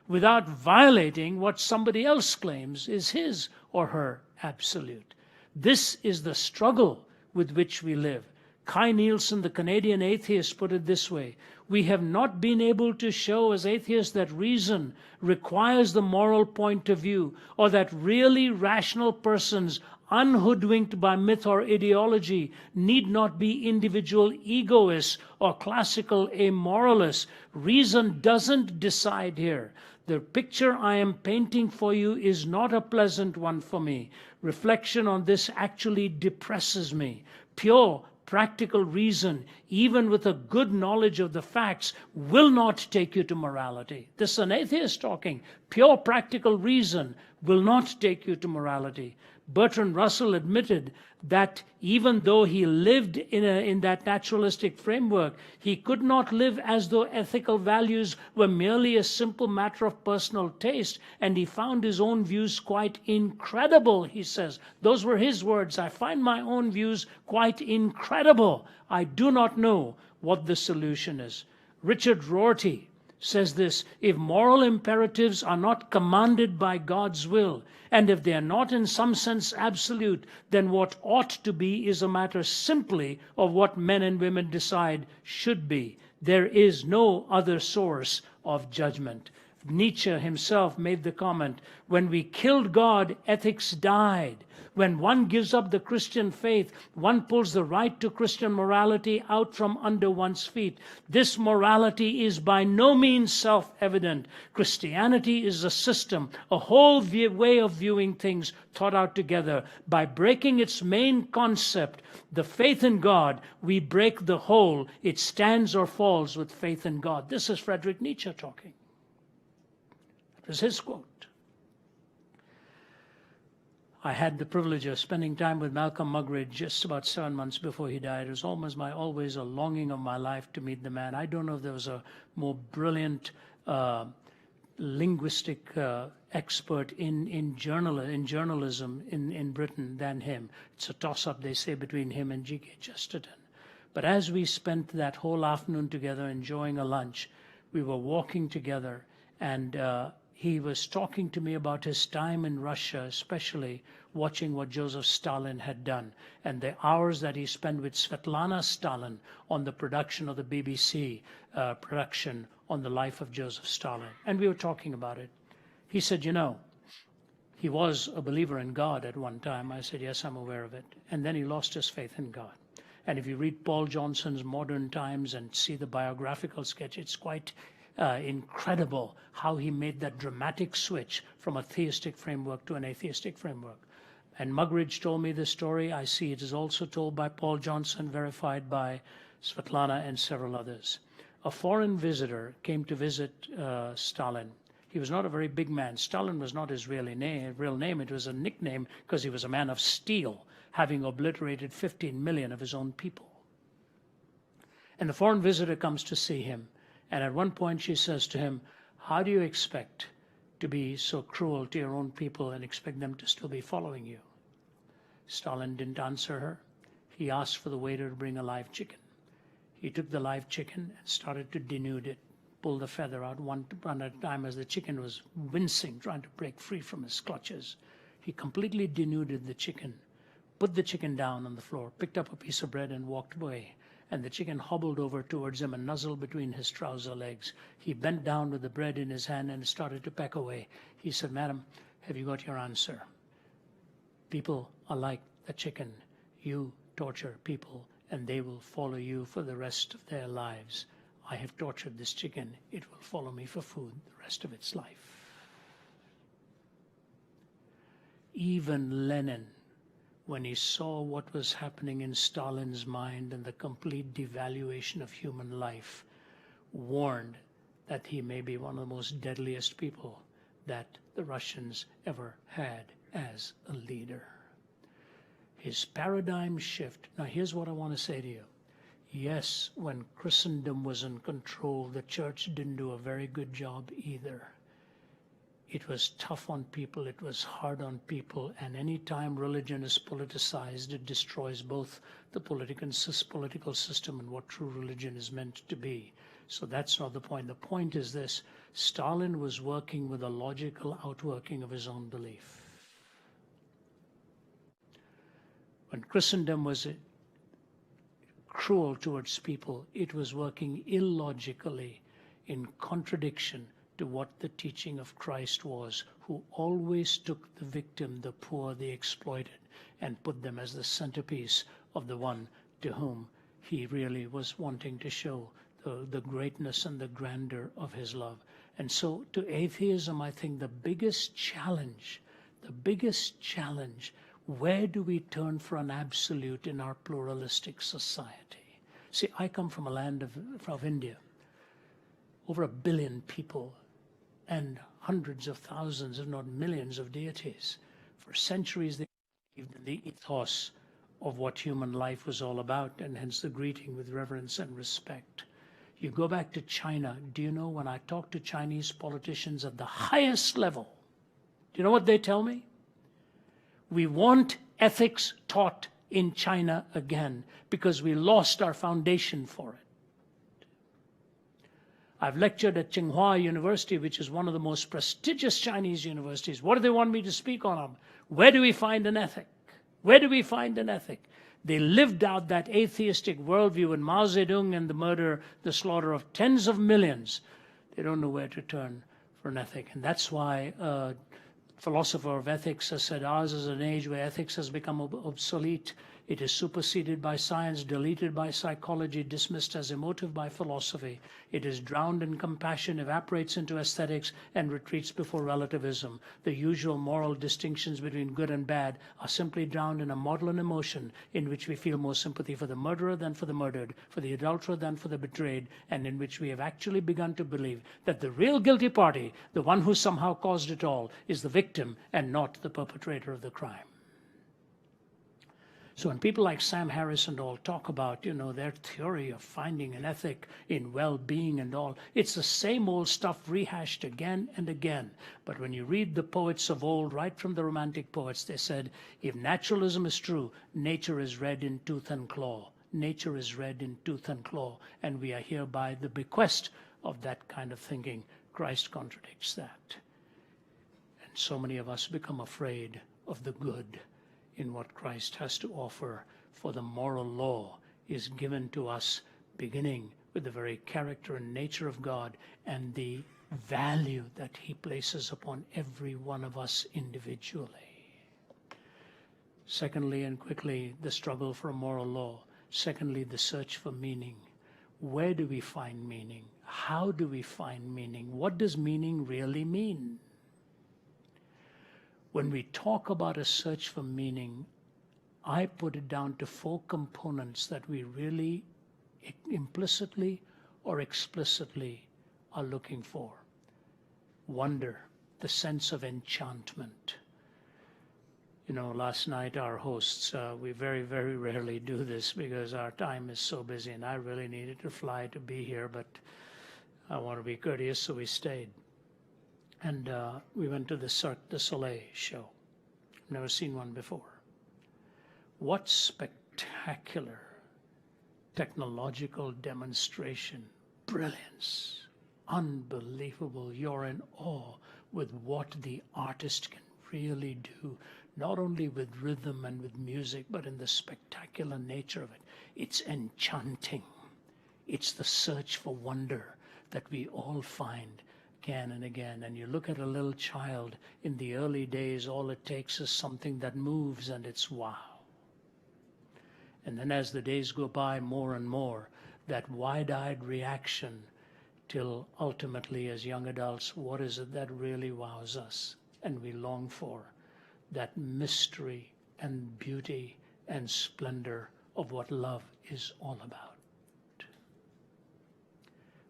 without violating what somebody else claims is his or her absolute? This is the struggle with which we live. Kai Nielsen, the Canadian atheist, put it this way: we have not been able to show as atheists that reason requires the moral point of view, or that really rational persons, unhoodwinked by myth or ideology, need not be individual egoists or classical amoralists. Reason doesn't decide here. The picture I am painting for you is not a pleasant one for me. Reflection on this actually depresses me. Pure practical reason, even with a good knowledge of the facts, will not take you to morality. This is an atheist talking. Pure practical reason will not take you to morality. Bertrand Russell admitted that even though he lived in that naturalistic framework, he could not live as though ethical values were merely a simple matter of personal taste, and he found his own views quite incredible, he says. Those were his words. I find my own views quite incredible. I do not know what the solution is. Richard Rorty says this: if moral imperatives are not commanded by God's will, and if they are not in some sense absolute, then what ought to be is a matter simply of what men and women decide should be. There is no other source of judgment. Nietzsche himself made the comment, when we killed God, ethics died. When one gives up the Christian faith, one pulls the right to Christian morality out from under one's feet. This morality is by no means self-evident. Christianity is a system, a whole way of viewing things thought out together. By breaking its main concept, the faith in God, we break the whole. It stands or falls with faith in God. This is Friedrich Nietzsche talking. That was his quote. I had the privilege of spending time with Malcolm Muggeridge just about 7 months before he died. It was always a longing of my life to meet the man. I don't know if there was a more brilliant linguistic expert in journalism in Britain than him. It's a toss-up, they say, between him and G.K. Chesterton. But as we spent that whole afternoon together enjoying a lunch, we were walking together, and he was talking to me about his time in Russia, especially watching what Joseph Stalin had done, and the hours that he spent with Svetlana Stalin on the production of the BBC production on the life of Joseph Stalin. And we were talking about it. He said, you know, he was a believer in God at one time. I said, yes, I'm aware of it. And then he lost his faith in God. And if you read Paul Johnson's Modern Times and see the biographical sketch, it's quite incredible how he made that dramatic switch from a theistic framework to an atheistic framework. And Muggeridge told me the story. I see it is also told by Paul Johnson, verified by Svetlana and several others. A foreign visitor came to visit Stalin. He was not a very big man. Stalin was not his real name. It was a nickname because he was a man of steel, having obliterated 15 million of his own people. And the foreign visitor comes to see him. And at one point she says to him, how do you expect to be so cruel to your own people and expect them to still be following you? Stalin didn't answer her. He asked for the waiter to bring a live chicken. He took the live chicken and started to denude it, pull the feather out one at a time as the chicken was wincing, trying to break free from his clutches. He completely denuded the chicken, put the chicken down on the floor, picked up a piece of bread and walked away. And the chicken hobbled over towards him and nuzzled between his trouser legs. He bent down with the bread in his hand and started to peck away. He said, madam, have you got your answer? People are like the chicken. You torture people and they will follow you for the rest of their lives. I have tortured this chicken. It will follow me for food the rest of its life. Even Lenin, when he saw what was happening in Stalin's mind and the complete devaluation of human life, warned that he may be one of the most deadliest people that the Russians ever had as a leader. His paradigm shift. Now here's what I want to say to you. Yes, when Christendom was in control, the church didn't do a very good job either. It was tough on people, it was hard on people, and any time religion is politicized, it destroys both the political system and what true religion is meant to be. So that's not the point. The point is this: Stalin was working with a logical outworking of his own belief. When Christendom was cruel towards people, it was working illogically in contradiction to what the teaching of Christ was, who always took the victim, the poor, the exploited, and put them as the centerpiece of the one to whom he really was wanting to show the greatness and the grandeur of his love. And so to atheism, I think the biggest challenge, where do we turn for an absolute in our pluralistic society? See, I come from a land of India, over 1 billion people, and hundreds of thousands, if not millions, of deities. For centuries, they believed in the ethos of what human life was all about, and hence the greeting with reverence and respect. You go back to China, do you know, when I talk to Chinese politicians at the highest level, do you know what they tell me? We want ethics taught in China again because we lost our foundation for it. I've lectured at Tsinghua University, which is one of the most prestigious Chinese universities. What do they want me to speak on? Where do we find an ethic? Where do we find an ethic? They lived out that atheistic worldview in Mao Zedong and the murder, the slaughter of tens of millions. They don't know where to turn for an ethic. And that's why a philosopher of ethics has said ours is an age where ethics has become obsolete. It is superseded by science, deleted by psychology, dismissed as emotive by philosophy. It is drowned in compassion, evaporates into aesthetics, and retreats before relativism. The usual moral distinctions between good and bad are simply drowned in a maudlin emotion in which we feel more sympathy for the murderer than for the murdered, for the adulterer than for the betrayed, and in which we have actually begun to believe that the real guilty party, the one who somehow caused it all, is the victim and not the perpetrator of the crime. So when people like Sam Harris and all talk about, their theory of finding an ethic in well-being and all, it's the same old stuff rehashed again and again. But when you read the poets of old, right from the Romantic poets, they said, if naturalism is true, nature is red in tooth and claw. Nature is red in tooth and claw. And we are hereby the bequest of that kind of thinking. Christ contradicts that. And so many of us become afraid of the good in what Christ has to offer, for the moral law is given to us beginning with the very character and nature of God and the value that he places upon every one of us individually. Secondly, and quickly, the struggle for a moral law. Secondly, the search for meaning. Where do we find meaning? How do we find meaning? What does meaning really mean? When we talk about a search for meaning, I put it down to 4 components that we really implicitly or explicitly are looking for. Wonder, the sense of enchantment. Last night our hosts, we very, very rarely do this because our time is so busy, and I really needed to fly to be here, but I want to be courteous, so we stayed. And we went to the Cirque du Soleil show. Never seen one before. What spectacular technological demonstration, brilliance, unbelievable. You're in awe with what the artist can really do, not only with rhythm and with music, but in the spectacular nature of it. It's enchanting. It's the search for wonder that we all find again and again. And you look at a little child in the early days, all it takes is something that moves and it's wow. And then as the days go by more and more, that wide-eyed reaction till ultimately as young adults, what is it that really wows us? And we long for that mystery and beauty and splendor of what love is all about.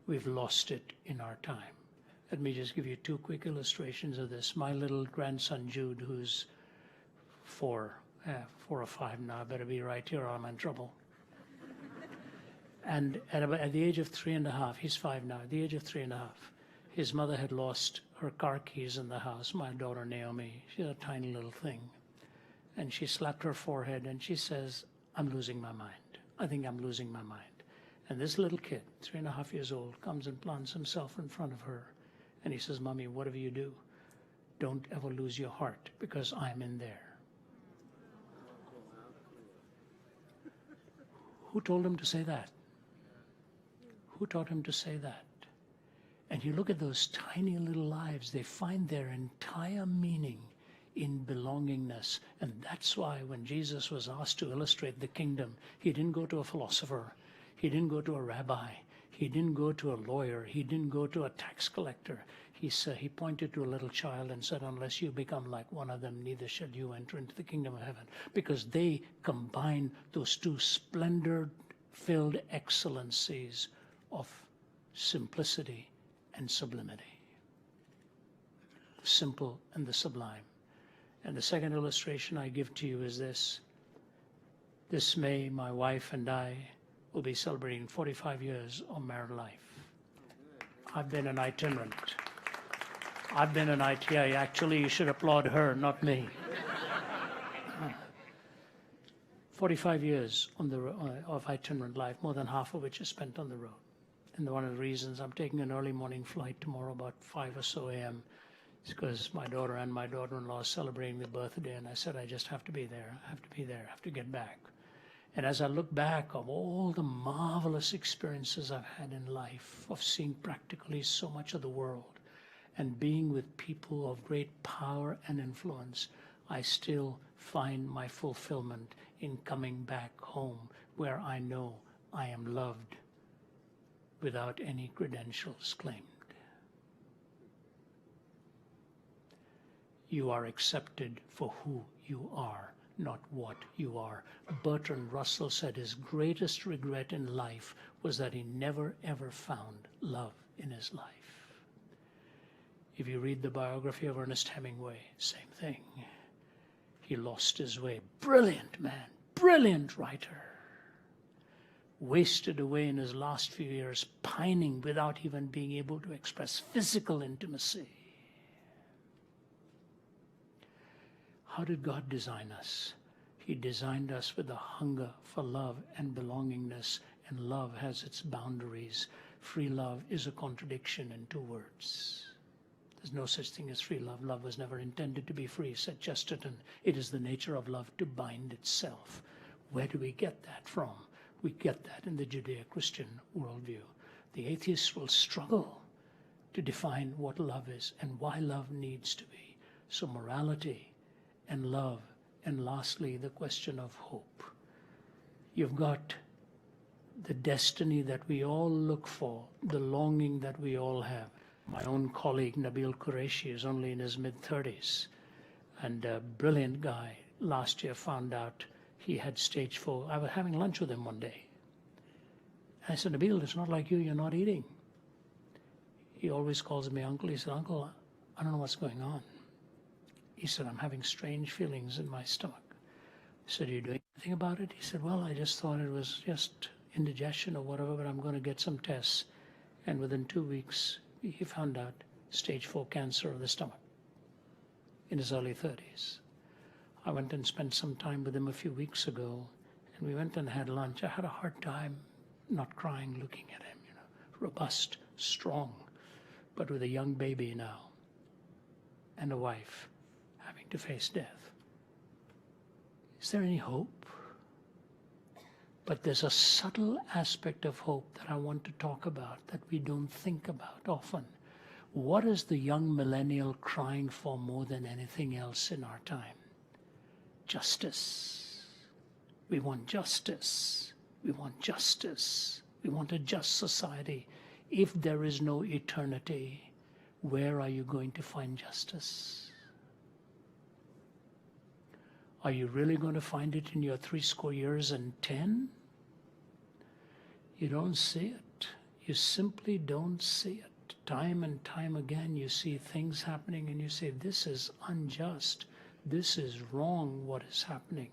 We've lost it in our time. Let me just give you 2 quick illustrations of this. My little grandson Jude, who's 4 or 5 now, I better be right here or I'm in trouble. And at the age of 3.5, he's 5 now, at the age of 3.5, his mother had lost her car keys in the house, my daughter Naomi. She's a tiny little thing. And she slapped her forehead and she says, I'm losing my mind. I think I'm losing my mind. And this little kid, 3.5 years old, comes and plants himself in front of her. And he says, Mommy, whatever you do, don't ever lose your heart because I'm in there. Who told him to say that? Who taught him to say that? And you look at those tiny little lives, they find their entire meaning in belongingness. And that's why when Jesus was asked to illustrate the kingdom, he didn't go to a philosopher. He didn't go to a rabbi. He didn't go to a lawyer. He didn't go to a tax collector. He pointed to a little child and said, unless you become like one of them, neither shall you enter into the kingdom of heaven. Because they combine those 2 splendor-filled excellencies of simplicity and sublimity. The simple and the sublime. And the second illustration I give to you is this. This May, my wife and I will be celebrating 45 years of married life. I've been an itinerant. Actually, you should applaud her, not me. 45 years of itinerant life, more than half of which is spent on the road. And one of the reasons I'm taking an early morning flight tomorrow about 5 or so a.m. is because my daughter and my daughter-in-law are celebrating their birthday, and I said, I just have to be there. I have to be there. I have to get back. And as I look back of all the marvelous experiences I've had in life, of seeing practically so much of the world and being with people of great power and influence, I still find my fulfillment in coming back home where I know I am loved without any credentials claimed. You are accepted for who you are, not what you are. Bertrand Russell said his greatest regret in life was that he never ever found love in his life. If you read the biography of Ernest Hemingway, same thing. He lost his way. Brilliant man, brilliant writer. Wasted away in his last few years, pining without even being able to express physical intimacy. How did God design us? He designed us with a hunger for love and belongingness, and love has its boundaries. Free love is a contradiction in two words. There's no such thing as free love. Love was never intended to be free, said Chesterton. It is the nature of love to bind itself. Where do we get that from? We get that in the Judeo-Christian worldview. The atheists will struggle to define what love is and why love needs to be. So morality and love, and lastly, the question of hope. You've got the destiny that we all look for, the longing that we all have. My own colleague, Nabil Qureshi, is only in his mid-30s, and a brilliant guy. Last year found out he had stage 4. I was having lunch with him one day. I said, Nabil, it's not like you, you're not eating. He always calls me uncle. He said, Uncle, I don't know what's going on. He said, I'm having strange feelings in my stomach. I said, are you doing anything about it? He said, well, I just thought it was just indigestion or whatever, but I'm going to get some tests. And within 2 weeks, he found out stage 4 cancer of the stomach in his early 30s. I went and spent some time with him a few weeks ago, and we went and had lunch. I had a hard time not crying looking at him, robust, strong, but with a young baby now and a wife having to face death. Is there any hope? But there's a subtle aspect of hope that I want to talk about that we don't think about often. What is the young millennial crying for more than anything else in our time? Justice. We want justice. We want justice. We want a just society. If there is no eternity, where are you going to find justice? Are you really going to find it in your 70 years and 10? You don't see it. You simply don't see it. Time and time again, you see things happening and you say, this is unjust. This is wrong, what is happening.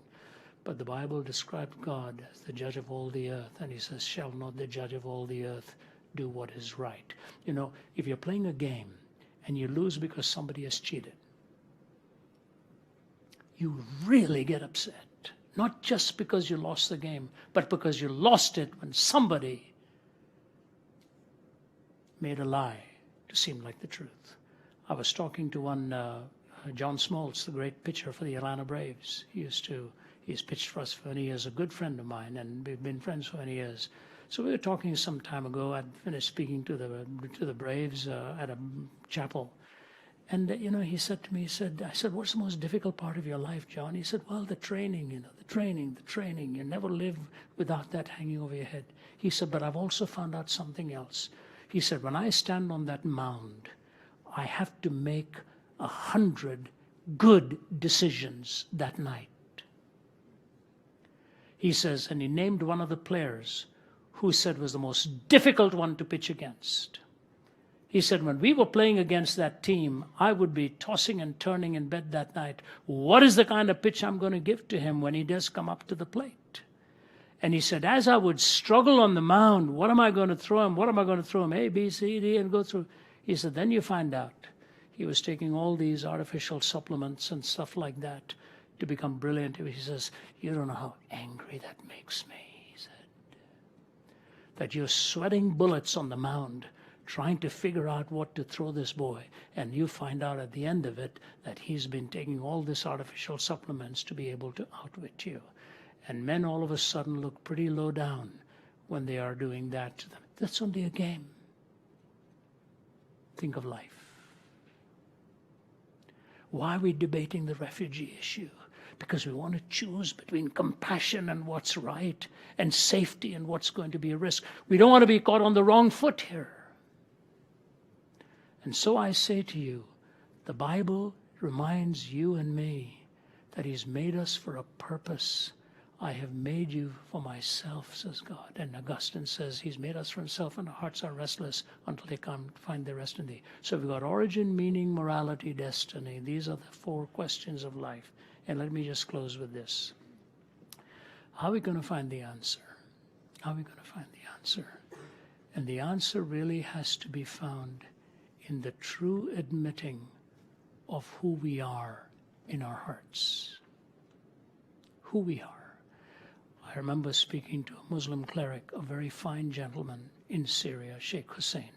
But the Bible describes God as the judge of all the earth. And he says, shall not the judge of all the earth do what is right? If you're playing a game and you lose because somebody has cheated, you really get upset. Not just because you lost the game, but because you lost it when somebody made a lie to seem like the truth. I was talking to one, John Smoltz, the great pitcher for the Atlanta Braves. He's pitched for us for many years, a good friend of mine, and we've been friends for many years. So we were talking some time ago. I'd finished speaking to the Braves at a chapel. And, he said to me, I said, what's the most difficult part of your life, John? He said, well, the training, the training. You never live without that hanging over your head. He said, but I've also found out something else. He said, when I stand on that mound, I have to make 100 good decisions that night. He says, and he named one of the players who said was the most difficult one to pitch against. He said, when we were playing against that team, I would be tossing and turning in bed that night. What is the kind of pitch I'm going to give to him when he does come up to the plate? And he said, as I would struggle on the mound, what am I going to throw him? What am I going to throw him? A, B, C, D, and go through. He said, then you find out he was taking all these artificial supplements and stuff like that to become brilliant. He says, you don't know how angry that makes me, he said. that you're sweating bullets on the mound trying to figure out what to throw this boy, and you find out at the end of it that he's been taking all this artificial supplements to be able to outwit you. And men all of a sudden look pretty low down when they are doing that to them. That's only a game. Think of life. Why are we debating the refugee issue? Because we want to choose between compassion and what's right, and safety and what's going to be a risk. We don't want to be caught on the wrong foot here. And so I say to you, the Bible reminds you and me that He's made us for a purpose. I have made you for myself, says God. And Augustine says He's made us for Himself, and our hearts are restless until they come find their rest in Thee. So we've got origin, meaning, morality, destiny. These are the 4 questions of life. And let me just close with this. How are we going to find the answer? How are we going to find the answer? And the answer really has to be found in the true admitting of who we are in our hearts. Who we are. I remember speaking to a Muslim cleric, a very fine gentleman in Syria, Sheikh Hussein.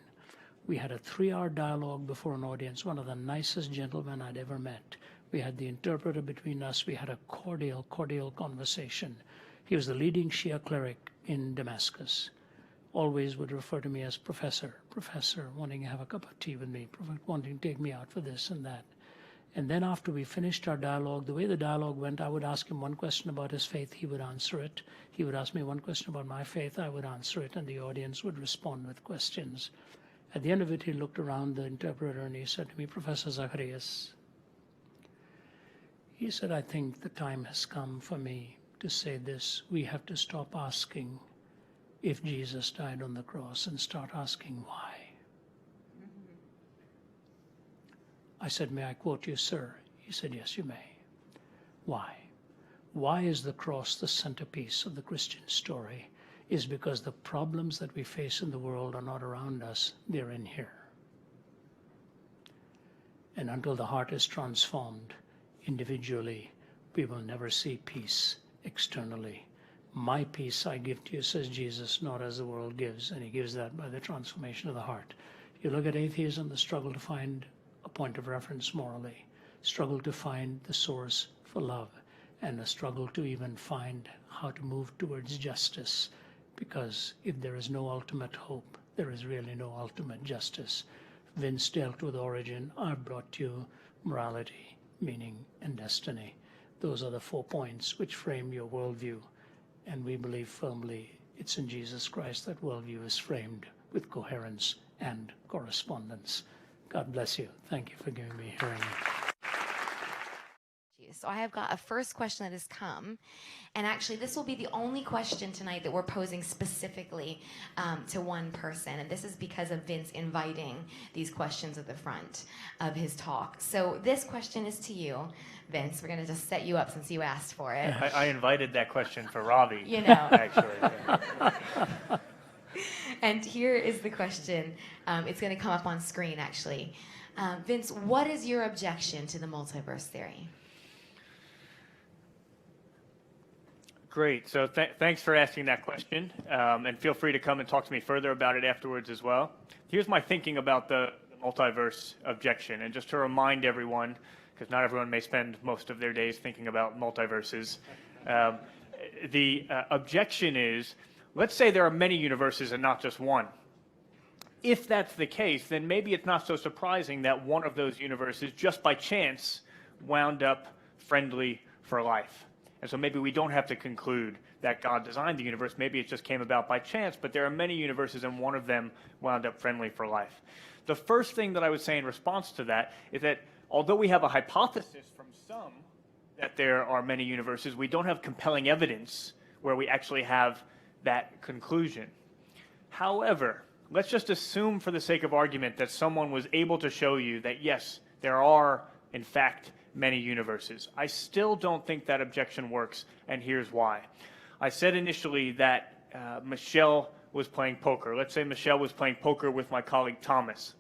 We had a 3-hour dialogue before an audience, one of the nicest gentlemen I'd ever met. We had the interpreter between us. We had a cordial conversation. He was the leading Shia cleric in Damascus. Always would refer to me as professor, wanting to have a cup of tea with me, wanting to take me out for this and that. And then after we finished our dialogue, the way the dialogue went, I would ask him one question about his faith, he would answer it. He would ask me one question about my faith, I would answer it, and the audience would respond with questions. At the end of it, he looked around the interpreter and he said to me, Professor Zacharias, he said, I think the time has come for me to say this. We have to stop asking if Jesus died on the cross and start asking why. I said, may I quote you, sir? He said, yes, you may. Why? Why is the cross the centerpiece of the Christian story? Is because the problems that we face in the world are not around us, they're in here. And until the heart is transformed individually, we will never see peace externally. My peace I give to you, says Jesus, not as the world gives. And He gives that by the transformation of the heart. You look at atheism, the struggle to find a point of reference morally, struggle to find the source for love, and a struggle to even find how to move towards justice. Because if there is no ultimate hope, there is really no ultimate justice. Vince dealt with origin. I've brought you morality, meaning, and destiny. Those are the 4 points which frame your worldview. And we believe firmly it's in Jesus Christ that worldview is framed with coherence and correspondence. God bless you. Thank you for giving me hearing. So I have got a first question that has come, and actually this will be the only question tonight that we're posing specifically to one person, and this is because of Vince inviting these questions at the front of his talk. So this question is to you, Vince. We're going to just set you up since you asked for it. I invited that question for Ravi. You know. Actually. Yeah. And here is the question. It's going to come up on screen, actually. Vince, what is your objection to the multiverse theory? Great. So thanks for asking that question, and feel free to come and talk to me further about it afterwards as well. Here's my thinking about the multiverse objection, and just to remind everyone, because not everyone may spend most of their days thinking about multiverses, the objection is, let's say there are many universes and not just one. If that's the case, then maybe it's not so surprising that one of those universes, just by chance, wound up friendly for life. And so maybe we don't have to conclude that God designed the universe. Maybe it just came about by chance, but there are many universes and one of them wound up friendly for life. The first thing that I would say in response to that is that although we have a hypothesis from some that there are many universes, we don't have compelling evidence where we actually have that conclusion. However, let's just assume for the sake of argument that someone was able to show you that yes, there are in fact many universes. I still don't think that objection works, and here's why. I said initially that Michelle was playing poker. Let's say Michelle was playing poker with my colleague Thomas.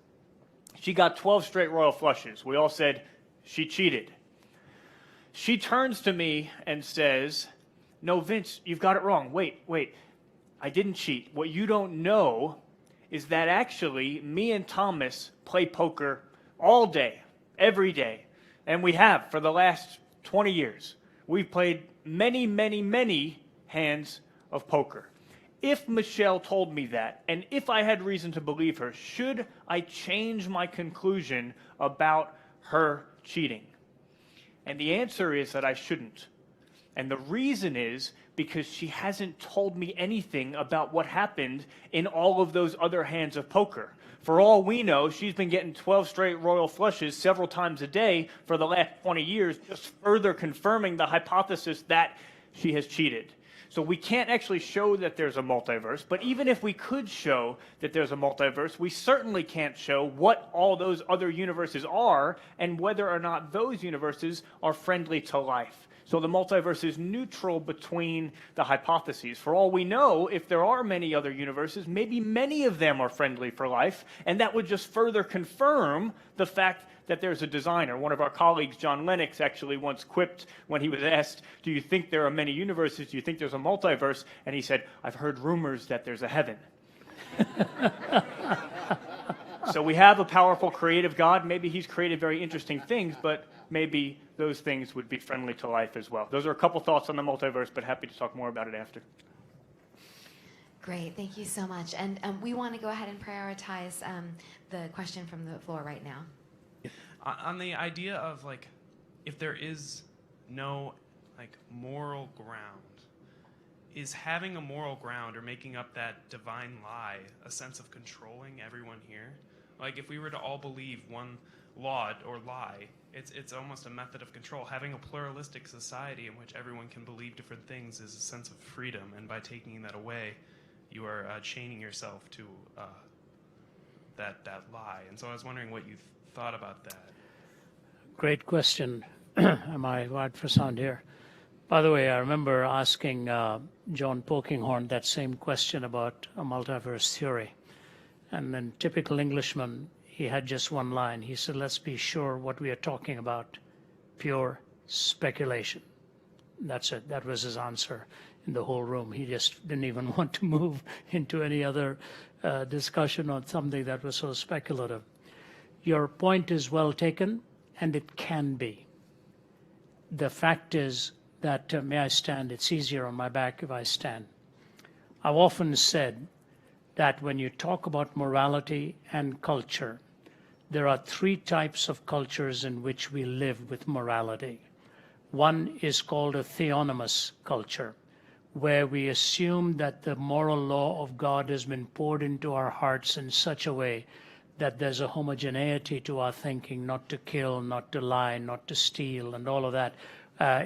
She got 12 straight royal flushes. We all said she cheated. She turns to me and says, no, Vince, you've got it wrong. Wait. I didn't cheat. What you don't know is that actually me and Thomas play poker all day, every day. And we have for the last 20 years. We've played many, many, many hands of poker. If Michelle told me that, and if I had reason to believe her, should I change my conclusion about her cheating? And the answer is that I shouldn't. And the reason is because she hasn't told me anything about what happened in all of those other hands of poker. For all we know, she's been getting 12 straight royal flushes several times a day for the last 20 years, just further confirming the hypothesis that she has cheated. So we can't actually show that there's a multiverse, but even if we could show that there's a multiverse, we certainly can't show what all those other universes are and whether or not those universes are friendly to life. So the multiverse is neutral between the hypotheses. For all we know, if there are many other universes, maybe many of them are friendly for life, and that would just further confirm the fact that there's a designer. One of our colleagues, John Lennox, actually once quipped when he was asked, do you think there are many universes? Do you think there's a multiverse? And he said, I've heard rumors that there's a heaven. So we have a powerful creative God. Maybe he's created very interesting things, but maybe those things would be friendly to life as well. Those are a couple thoughts on the multiverse, but happy to talk more about it after. Great, thank you so much. And we want to go ahead and prioritize the question from the floor right now. On the idea of, like, if there is no, like, moral ground, is having a moral ground or making up that divine lie a sense of controlling everyone here? Like, if we were to all believe one law or lie, it's almost a method of control. Having a pluralistic society in which everyone can believe different things is a sense of freedom, and by taking that away, you are chaining yourself to that lie. And so I was wondering what you thought about that. Great question. Am I wide for sound here? By the way, I remember asking John Polkinghorne that same question about a multiverse theory. And in typical Englishman, he had just one line. He said, let's be sure what we are talking about. Pure speculation. That's it. That was his answer in the whole room. He just didn't even want to move into any other discussion on something that was so speculative. Your point is well taken, and it can be. The fact is that, may I stand? It's easier on my back if I stand. I've often said that when you talk about morality and culture, there are three types of cultures in which we live with morality. One is called a theonomous culture, where we assume that the moral law of God has been poured into our hearts in such a way that there's a homogeneity to our thinking, not to kill, not to lie, not to steal, and all of that.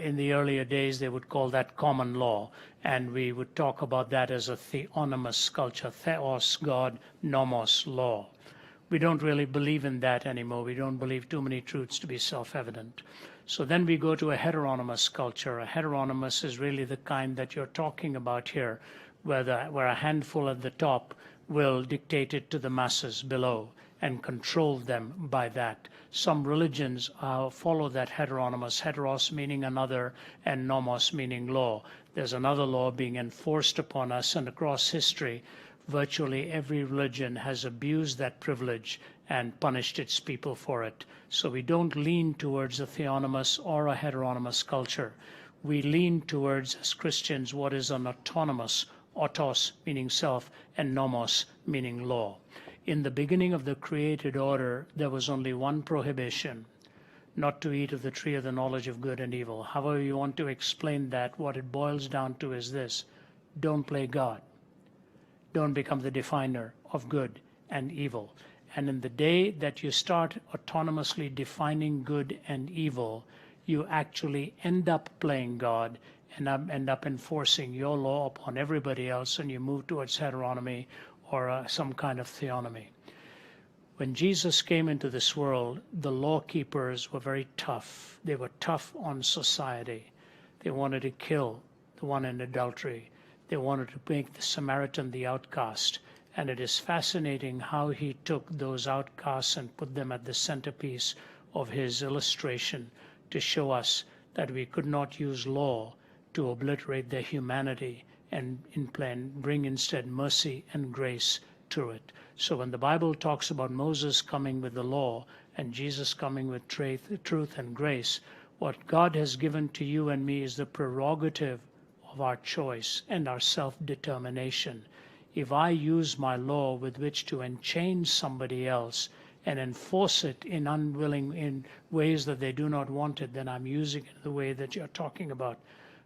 In the earlier days, they would call that common law, and we would talk about that as a theonomous culture, theos, God, nomos, law. We don't really believe in that anymore. We don't believe too many truths to be self-evident. So then we go to a heteronomous culture. A heteronomous is really the kind that you're talking about here, where a handful at the top will dictate it to the masses below and control them by that. Some religions follow that heteronomous, heteros meaning another, and nomos meaning law. There's another law being enforced upon us, and across history, virtually every religion has abused that privilege and punished its people for it. So we don't lean towards a theonomous or a heteronomous culture. We lean towards, as Christians, what is an autonomous, autos meaning self, and nomos meaning law. In the beginning of the created order, there was only one prohibition, not to eat of the tree of the knowledge of good and evil. However you want to explain that, what it boils down to is this: don't play God. Don't become the definer of good and evil. And in the day that you start autonomously defining good and evil, you actually end up playing God and end up enforcing your law upon everybody else, and you move towards heteronomy or some kind of theonomy. When Jesus came into this world, the law keepers were very tough. They were tough on society. They wanted to kill the one in adultery. They wanted to make the Samaritan the outcast. And it is fascinating how he took those outcasts and put them at the centerpiece of his illustration to show us that we could not use law to obliterate their humanity and bring instead mercy and grace through it. So when the Bible talks about Moses coming with the law and Jesus coming with truth and grace, what God has given to you and me is the prerogative of our choice and our self-determination. If I use my law with which to enchain somebody else and enforce it in ways that they do not want it, then I'm using it the way that you're talking about.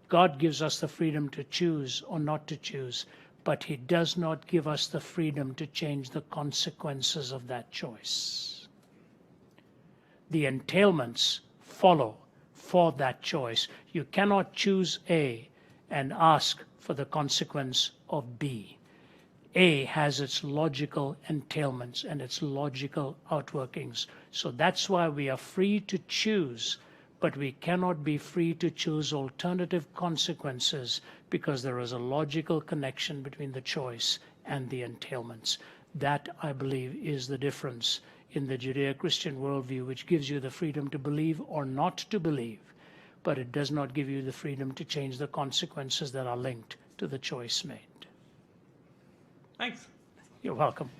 God gives us the freedom to choose or not to choose, but he does not give us the freedom to change the consequences of that choice. The entailments follow for that choice. You cannot choose A and ask for the consequence of B. A has its logical entailments and its logical outworkings. So that's why we are free to choose, but we cannot be free to choose alternative consequences because there is a logical connection between the choice and the entailments. That, I believe, is the difference in the Judeo-Christian worldview, which gives you the freedom to believe or not to believe, but it does not give you the freedom to change the consequences that are linked to the choice made. Thanks. You're welcome.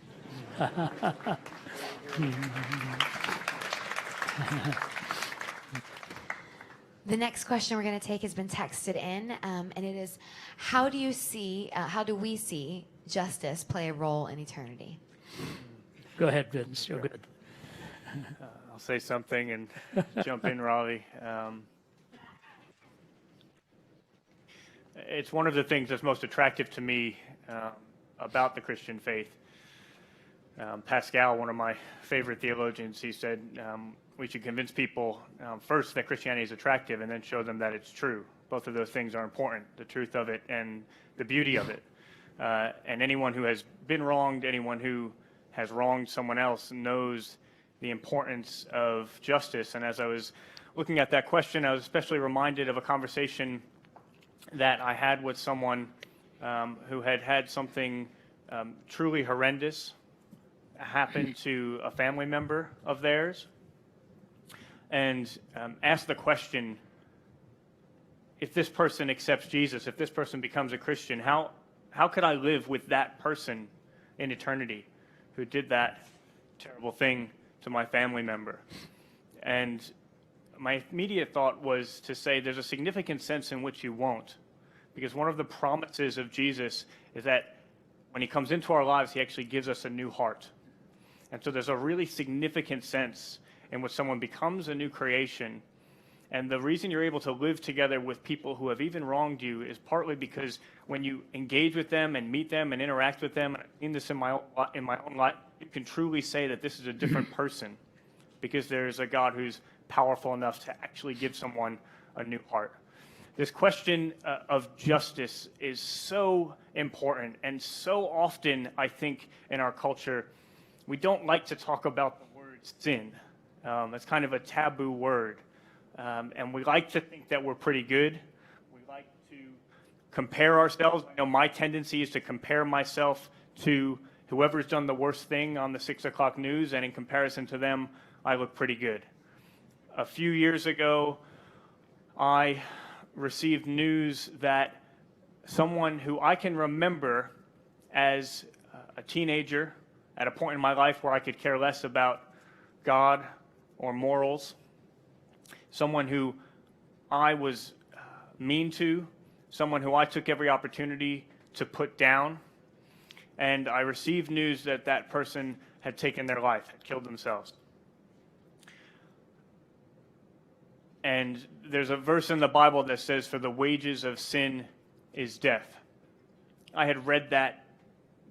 The next question we're going to take has been texted in, and it is, how do we see justice play a role in eternity? Go ahead, Vince. You're good. I'll say something and jump in, Ravi. It's one of the things that's most attractive to me about the Christian faith. Pascal, one of my favorite theologians, he said we should convince people first that Christianity is attractive and then show them that it's true. Both of those things are important, the truth of it and the beauty of it. And anyone who has been wronged, anyone who has wronged someone else knows the importance of justice. And as I was looking at that question, I was especially reminded of a conversation that I had with someone who had something truly horrendous happen to a family member of theirs, and asked the question, if this person accepts Jesus, if this person becomes a Christian, how could I live with that person in eternity who did that terrible thing to my family member? And my immediate thought was to say there's a significant sense in which you won't. Because one of the promises of Jesus is that when he comes into our lives, he actually gives us a new heart. And so there's a really significant sense in which someone becomes a new creation. And the reason you're able to live together with people who have even wronged you is partly because when you engage with them and meet them and interact with them, and I've seen this in my own life, you can truly say that this is a different person because there's a God who's powerful enough to actually give someone a new heart. This question of justice is so important, and so often, I think, in our culture, we don't like to talk about the word sin. It's kind of a taboo word, and we like to think that we're pretty good. We like to compare ourselves. I know my tendency is to compare myself to whoever's done the worst thing on the 6 o'clock news, and in comparison to them, I look pretty good. A few years ago, I received news that someone who I can remember as a teenager at a point in my life where I could care less about God or morals, someone who I was mean to, someone who I took every opportunity to put down, and I received news that that person had taken their life, had killed themselves. And there's a verse in the Bible that says, for the wages of sin is death. I had read that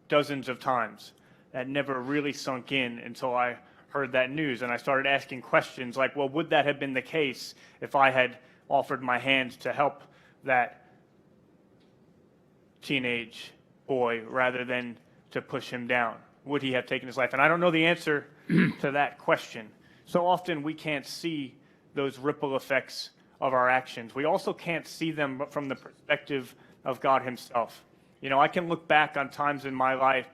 dozens of times. That never really sunk in until I heard that news. And I started asking questions like, well, would that have been the case if I had offered my hand to help that teenage boy rather than to push him down? Would he have taken his life? And I don't know the answer to that question. So often we can't see those ripple effects of our actions. We also can't see them from the perspective of God himself. You know, I can look back on times in my life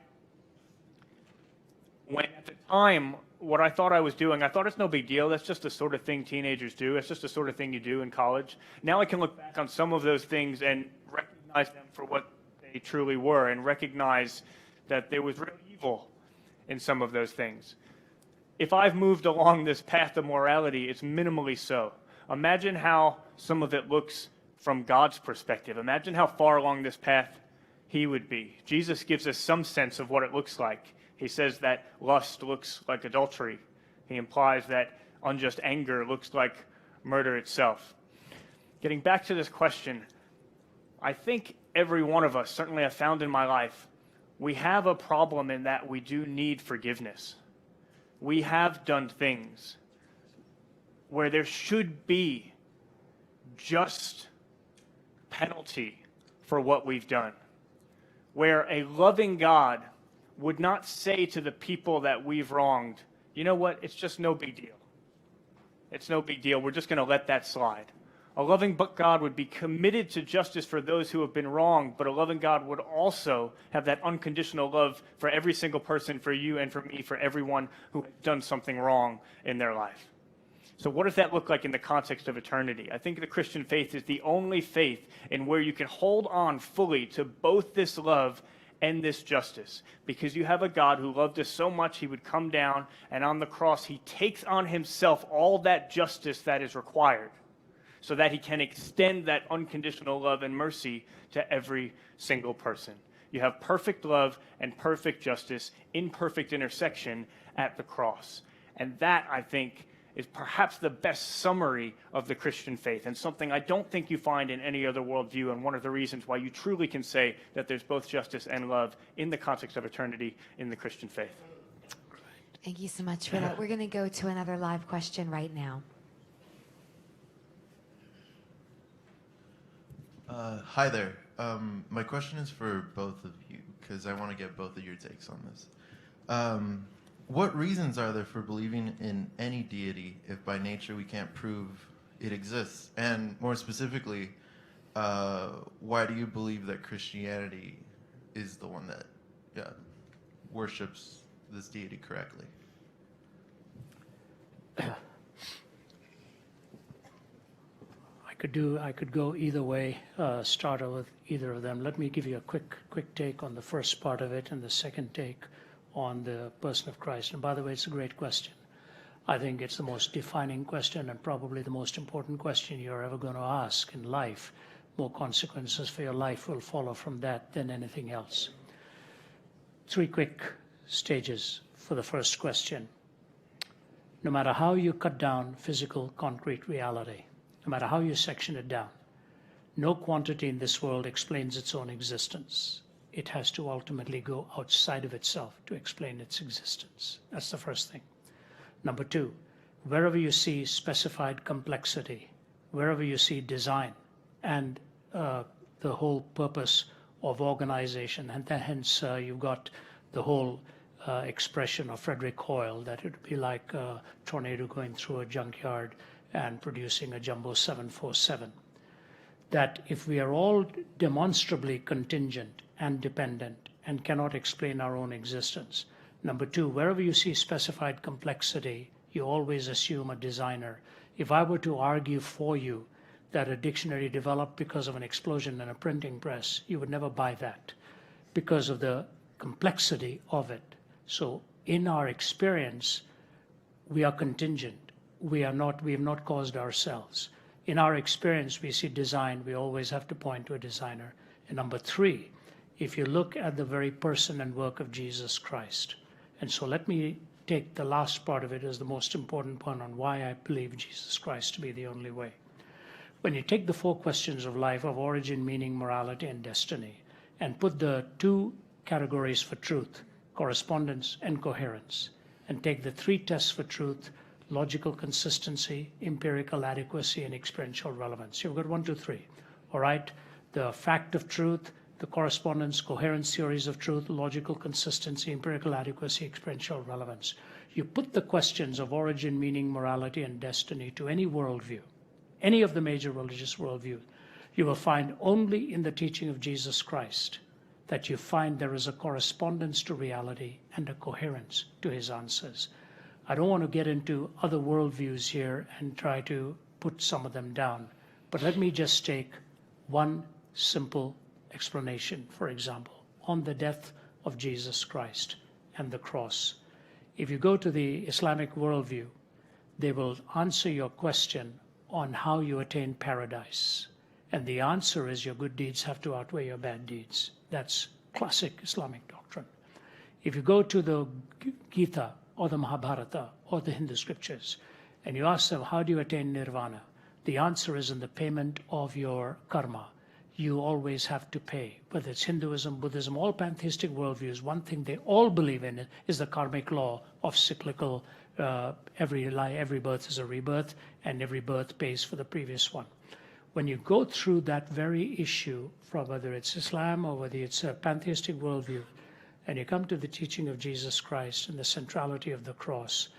when at the time what I thought I was doing, I thought it's no big deal. That's just the sort of thing teenagers do. It's just the sort of thing you do in college. Now I can look back on some of those things and recognize them for what they truly were and recognize that there was real evil in some of those things. If I've moved along this path of morality, it's minimally so. Imagine how some of it looks from God's perspective. Imagine how far along this path he would be. Jesus gives us some sense of what it looks like. He says that lust looks like adultery. He implies that unjust anger looks like murder itself. Getting back to this question, I think every one of us, certainly I've found in my life, we have a problem in that we do need forgiveness. We have done things where there should be just penalty for what we've done, where a loving God would not say to the people that we've wronged, you know what, it's just no big deal. It's no big deal. We're just going to let that slide. A loving God would be committed to justice for those who have been wronged, but a loving God would also have that unconditional love for every single person, for you and for me, for everyone who has done something wrong in their life. So what does that look like in the context of eternity? I think the Christian faith is the only faith in where you can hold on fully to both this love and this justice, because you have a God who loved us so much he would come down, and on the cross he takes on himself all that justice that is required so that he can extend that unconditional love and mercy to every single person. You have perfect love and perfect justice in perfect intersection at the cross. And that, I think, is perhaps the best summary of the Christian faith, and something I don't think you find in any other worldview, and one of the reasons why you truly can say that there's both justice and love in the context of eternity in the Christian faith. Thank you so much for that. We're going to go to another live question right now. Hi there. My question is for both of you, because I want to get both of your takes on this. What reasons are there for believing in any deity if by nature we can't prove it exists? And more specifically, why do you believe that Christianity is the one that worships this deity correctly? I could go either way, start with either of them. Let me give you a quick take on the first part of it and the second take on the person of Christ. And by the way, it's a great question. I think it's the most defining question and probably the most important question you're ever going to ask in life. More consequences for your life will follow from that than anything else. 3 quick stages for the first question. No matter how you cut down physical, concrete reality, no matter how you section it down, no quantity in this world explains its own existence. It has to ultimately go outside of itself to explain its existence. That's the first thing. Number 2, wherever you see specified complexity, wherever you see design and the whole purpose of organization, and hence you've got the whole expression of Frederick Hoyle that it would be like a tornado going through a junkyard and producing a jumbo 747. That if we are all demonstrably contingent and dependent and cannot explain our own existence. Number 2, wherever you see specified complexity, you always assume a designer. If I were to argue for you that a dictionary developed because of an explosion in a printing press, you would never buy that because of the complexity of it. So in our experience, we are contingent. We have not caused ourselves. In our experience, we see design, we always have to point to a designer. And number 3, if you look at the very person and work of Jesus Christ. And so let me take the last part of it as the most important one on why I believe Jesus Christ to be the only way. When you take the 4 questions of life, of origin, meaning, morality, and destiny, and put the 2 categories for truth, correspondence and coherence, and take the 3 tests for truth, logical consistency, empirical adequacy, and experiential relevance. You've got 1, 2, 3. All right? The fact of truth, the correspondence, coherence, theories of truth, logical consistency, empirical adequacy, experiential relevance. You put the questions of origin, meaning, morality, and destiny to any worldview, any of the major religious worldviews, you will find only in the teaching of Jesus Christ that you find there is a correspondence to reality and a coherence to his answers. I don't want to get into other worldviews here and try to put some of them down, but let me just take one simple explanation, for example, on the death of Jesus Christ and the cross. If you go to the Islamic worldview, they will answer your question on how you attain paradise. And the answer is your good deeds have to outweigh your bad deeds. That's classic Islamic doctrine. If you go to the Gita or the Mahabharata or the Hindu scriptures, and you ask them, how do you attain nirvana? The answer is in the payment of your karma. You always have to pay. Whether it's Hinduism, Buddhism, all pantheistic worldviews, one thing they all believe in is the karmic law of cyclical, every birth is a rebirth, and every birth pays for the previous one. When you go through that very issue, from whether it's Islam or whether it's a pantheistic worldview, and you come to the teaching of Jesus Christ and the centrality of the cross,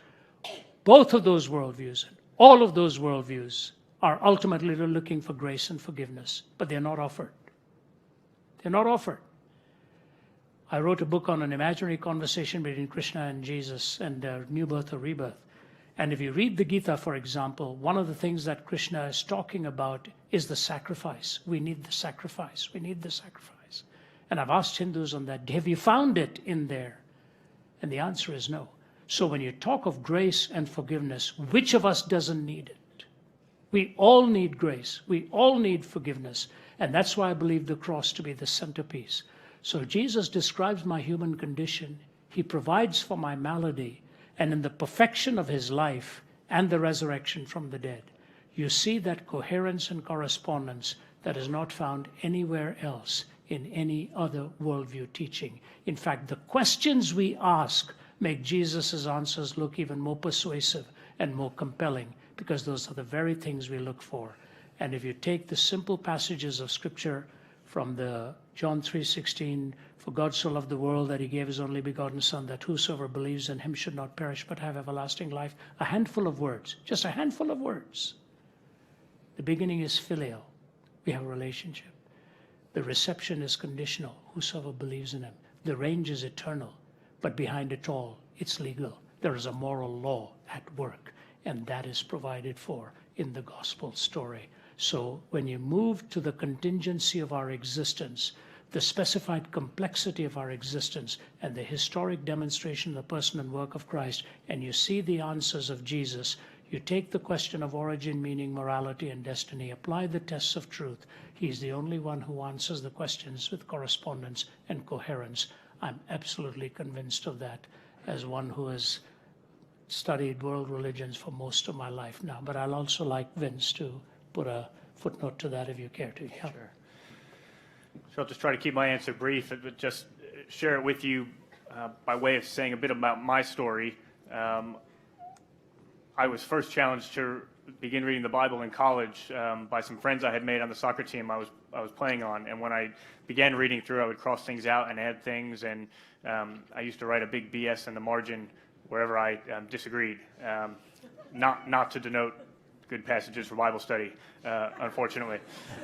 both of those worldviews, all of those worldviews, are ultimately looking for grace and forgiveness, but they're not offered. They're not offered. I wrote a book on an imaginary conversation between Krishna and Jesus and new birth or rebirth. And if you read the Gita, for example, one of the things that Krishna is talking about is the sacrifice. We need the sacrifice. We need the sacrifice. And I've asked Hindus on that, have you found it in there? And the answer is no. So when you talk of grace and forgiveness, which of us doesn't need it? We all need grace. We all need forgiveness. And that's why I believe the cross to be the centerpiece. So Jesus describes my human condition. He provides for my malady. And in the perfection of his life and the resurrection from the dead, you see that coherence and correspondence that is not found anywhere else in any other worldview teaching. In fact, the questions we ask make Jesus' answers look even more persuasive and more compelling, because those are the very things we look for. And if you take the simple passages of Scripture from the John 3:16, for God so loved the world that he gave his only begotten Son, that whosoever believes in him should not perish but have everlasting life. A handful of words, just a handful of words. The beginning is filial. We have a relationship. The reception is conditional. Whosoever believes in him. The range is eternal, but behind it all, it's legal. There is a moral law at work, and that is provided for in the gospel story. So when you move to the contingency of our existence, the specified complexity of our existence, and the historic demonstration of the person and work of Christ, and you see the answers of Jesus, you take the question of origin, meaning, morality, and destiny, apply the tests of truth. He's the only one who answers the questions with correspondence and coherence. I'm absolutely convinced of that as one who has studied world religions for most of my life now. But I'll also like Vince to put a footnote to that if you care to. Yeah. Sure. So I'll just try to keep my answer brief, but just share it with you by way of saying a bit about my story. I was first challenged to begin reading the Bible in college by some friends I had made on the soccer team I was playing on. And when I began reading through, I would cross things out and add things. And I used to write a big BS in the margin wherever I disagreed, not to denote good passages for Bible study, unfortunately.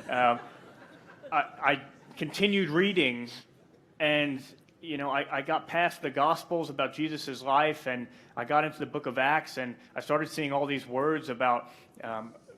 I continued reading, and I got past the Gospels about Jesus' life, and I got into the book of Acts, and I started seeing all these words about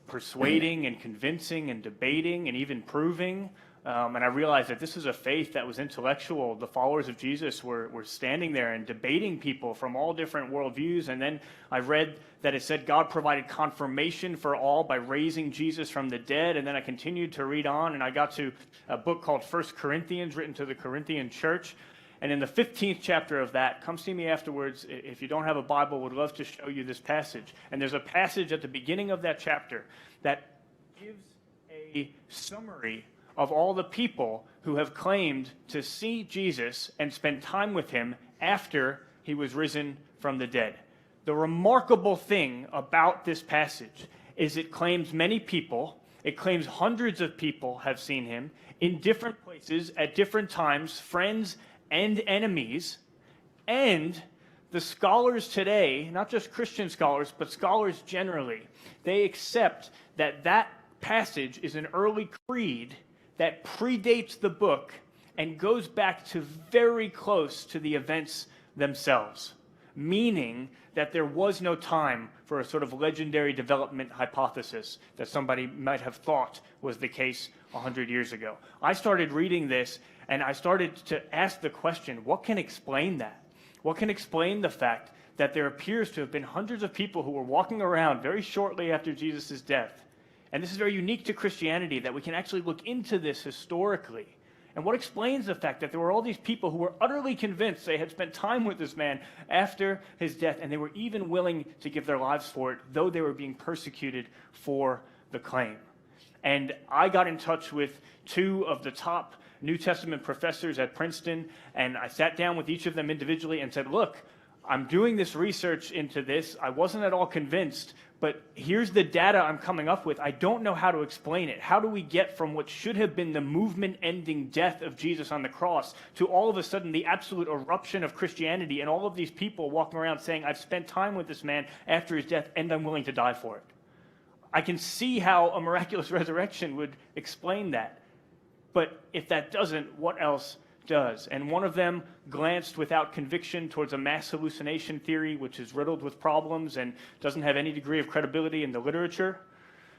persuading and convincing and debating and even proving. And I realized that this is a faith that was intellectual. The followers of Jesus were standing there and debating people from all different worldviews. And then I read that it said God provided confirmation for all by raising Jesus from the dead. And then I continued to read on, and I got to a book called 1 Corinthians, written to the Corinthian church. And in the 15th chapter of that, come see me afterwards. If you don't have a Bible, would love to show you this passage. And there's a passage at the beginning of that chapter that gives a summary of all the people who have claimed to see Jesus and spend time with him after he was risen from the dead. The remarkable thing about this passage is it claims many people, it claims hundreds of people have seen him in different places at different times, friends and enemies, and the scholars today, not just Christian scholars, but scholars generally, they accept that that passage is an early creed that predates the book and goes back to very close to the events themselves, meaning that there was no time for a sort of legendary development hypothesis that somebody might have thought was the case 100 years ago. I started reading this and I started to ask the question, what can explain that? What can explain the fact that there appears to have been hundreds of people who were walking around very shortly after Jesus' death? And this is very unique to Christianity, that we can actually look into this historically. And what explains the fact that there were all these people who were utterly convinced they had spent time with this man after his death, and they were even willing to give their lives for it, though they were being persecuted for the claim. And I got in touch with two of the top New Testament professors at Princeton, and I sat down with each of them individually and said, look, I'm doing this research into this. I wasn't at all convinced, but here's the data I'm coming up with. I don't know how to explain it. How do we get from what should have been the movement-ending death of Jesus on the cross to all of a sudden the absolute eruption of Christianity and all of these people walking around saying, I've spent time with this man after his death and I'm willing to die for it? I can see how a miraculous resurrection would explain that. But if that doesn't, what else does? And one of them glanced without conviction towards a mass hallucination theory, which is riddled with problems and doesn't have any degree of credibility in the literature.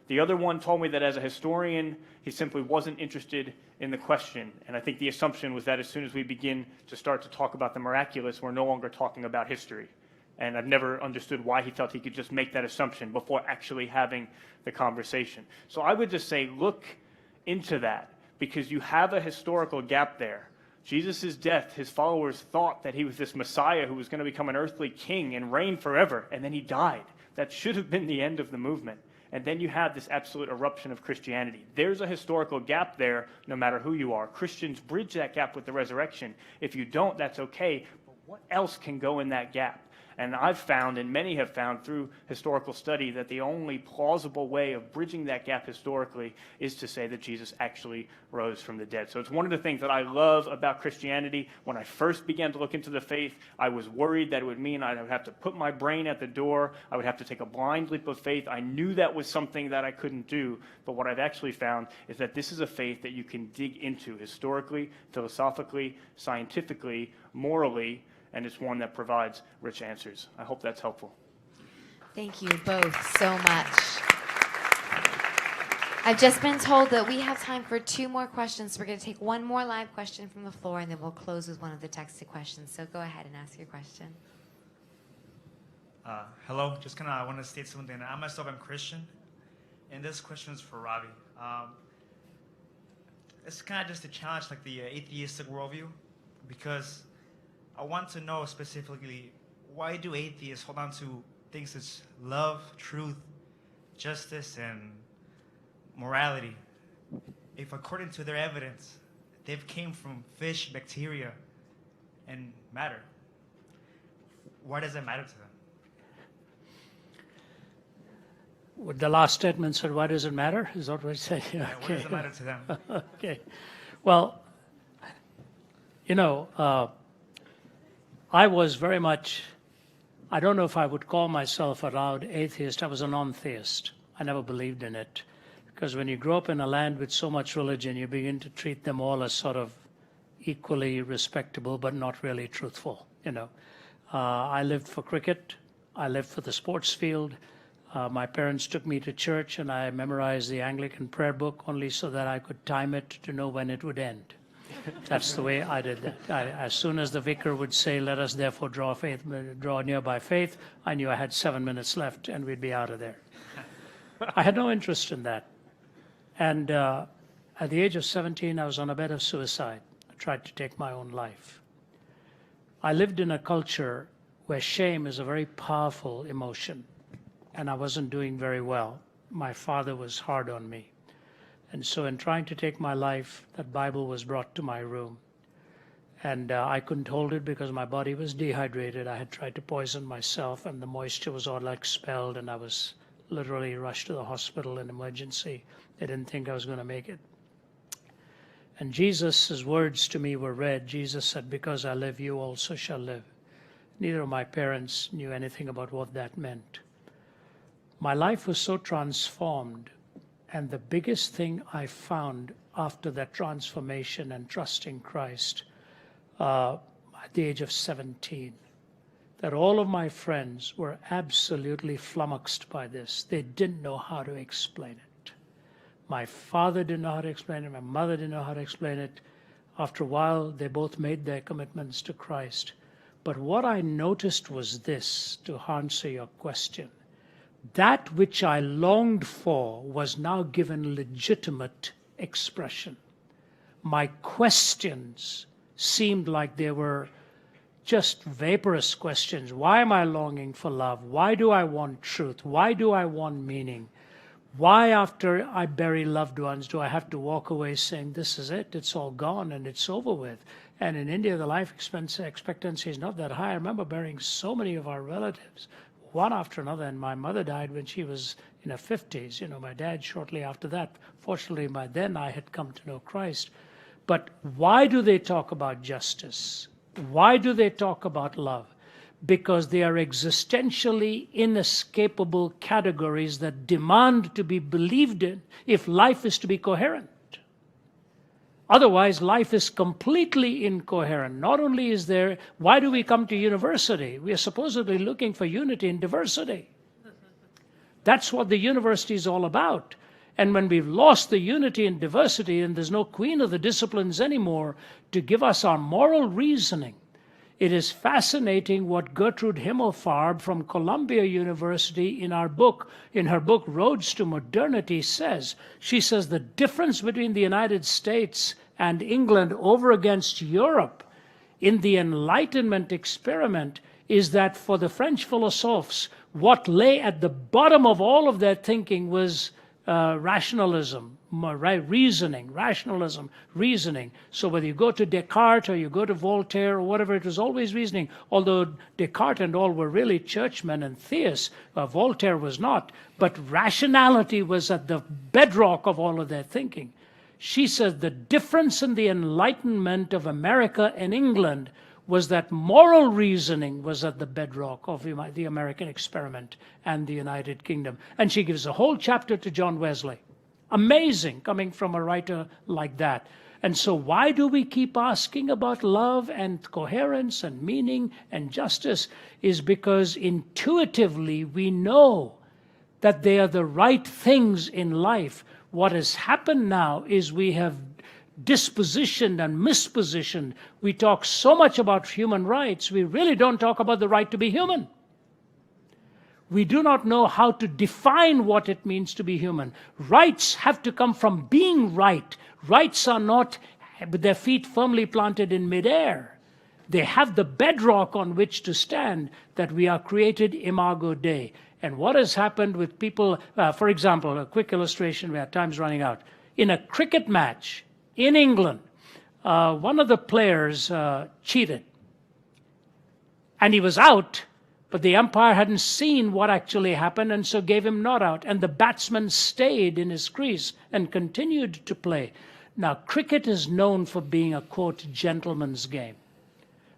The other one told me that as a historian, he simply wasn't interested in the question. And I think the assumption was that as soon as we begin to start to talk about the miraculous, we're no longer talking about history. And I've never understood why he felt he could just make that assumption before actually having the conversation. So I would just say, look into that, because you have a historical gap there. Jesus' death, his followers thought that he was this Messiah who was going to become an earthly king and reign forever, and then he died. That should have been the end of the movement. And then you have this absolute eruption of Christianity. There's a historical gap there, no matter who you are. Christians bridge that gap with the resurrection. If you don't, that's okay. But what else can go in that gap? And I've found, and many have found through historical study, that the only plausible way of bridging that gap historically is to say that Jesus actually rose from the dead. So it's one of the things that I love about Christianity. When I first began to look into the faith, I was worried that it would mean I would have to put my brain at the door. I would have to take a blind leap of faith. I knew that was something that I couldn't do. But what I've actually found is that this is a faith that you can dig into historically, philosophically, scientifically, morally, and it's one that provides rich answers. I hope that's helpful. Thank you both so much. I've just been told that we have time for 2 more questions. We're going to take one more live question from the floor, and then we'll close with one of the texted questions. So go ahead and ask your question. Hello, I want to state something. I myself am Christian, and this question is for Ravi. It's kind of just a challenge, like the atheistic worldview, because I want to know specifically, why do atheists hold on to things such as love, truth, justice, and morality, if according to their evidence, they've came from fish, bacteria, and matter? Why does that matter to them? With the last statement said, why does it matter? Is that what it said? Yeah, why does it matter to them? Okay. Well, I was very much, I don't know if I would call myself a loud atheist. I was a non-theist. I never believed in it. Because when you grow up in a land with so much religion, you begin to treat them all as sort of equally respectable, but not really truthful. I lived for cricket. I lived for the sports field. My parents took me to church, and I memorized the Anglican prayer book only so that I could time it to know when it would end. That's the way I did that. As soon as the vicar would say, let us therefore draw near by faith, I knew I had 7 minutes left and we'd be out of there. I had no interest in that. And at the age of 17, I was on a bed of suicide. I tried to take my own life. I lived in a culture where shame is a very powerful emotion, and I wasn't doing very well. My father was hard on me. And so in trying to take my life, that Bible was brought to my room. And I couldn't hold it because my body was dehydrated. I had tried to poison myself, and the moisture was all expelled, and I was literally rushed to the hospital in emergency. They didn't think I was going to make it. And Jesus' words to me were read. Jesus said, because I live, you also shall live. Neither of my parents knew anything about what that meant. My life was so transformed. And the biggest thing I found after that transformation and trusting Christ at the age of 17, that all of my friends were absolutely flummoxed by this. They didn't know how to explain it. My father didn't know how to explain it. My mother didn't know how to explain it. After a while, they both made their commitments to Christ. But what I noticed was this, to answer your question. That which I longed for was now given legitimate expression. My questions seemed like they were just vaporous questions. Why am I longing for love? Why do I want truth? Why do I want meaning? Why, after I bury loved ones, do I have to walk away saying, this is it, it's all gone and it's over with? And in India, the life expectancy is not that high. I remember burying so many of our relatives, one after another, and my mother died when she was in her 50s. You know, my dad shortly after that. Fortunately, by then I had come to know Christ. But why do they talk about justice? Why do they talk about love? Because they are existentially inescapable categories that demand to be believed in if life is to be coherent. Otherwise, life is completely incoherent. Not only is there, why do we come to university? We are supposedly looking for unity in diversity. That's what the university is all about. And when we've lost the unity and diversity and there's no queen of the disciplines anymore to give us our moral reasoning, it is fascinating what Gertrude Himmelfarb from Columbia University in her book Roads to Modernity says. She says the difference between the United States and England over against Europe in the Enlightenment experiment is that for the French philosophers, what lay at the bottom of all of their thinking was rationalism, right? Rationalism, reasoning. So whether you go to Descartes or you go to Voltaire or whatever, it was always reasoning. Although Descartes and all were really churchmen and theists, Voltaire was not. But rationality was at the bedrock of all of their thinking. She says the difference in the Enlightenment of America and England was that moral reasoning was at the bedrock of the American experiment and the United Kingdom. And she gives a whole chapter to John Wesley. Amazing, coming from a writer like that. And so why do we keep asking about love and coherence and meaning and justice? Is because intuitively we know that they are the right things in life. What has happened now is we have dispositioned and mispositioned. We talk so much about human rights, we really don't talk about the right to be human. We do not know how to define what it means to be human. Rights have to come from being right. Rights are not with their feet firmly planted in midair. They have the bedrock on which to stand, that we are created imago Dei. And what has happened with people, for example, a quick illustration, we have time's running out. In a cricket match, in England, one of the players cheated. And he was out, but the umpire hadn't seen what actually happened and so gave him not out. And the batsman stayed in his crease and continued to play. Now, cricket is known for being a, quote, gentleman's game.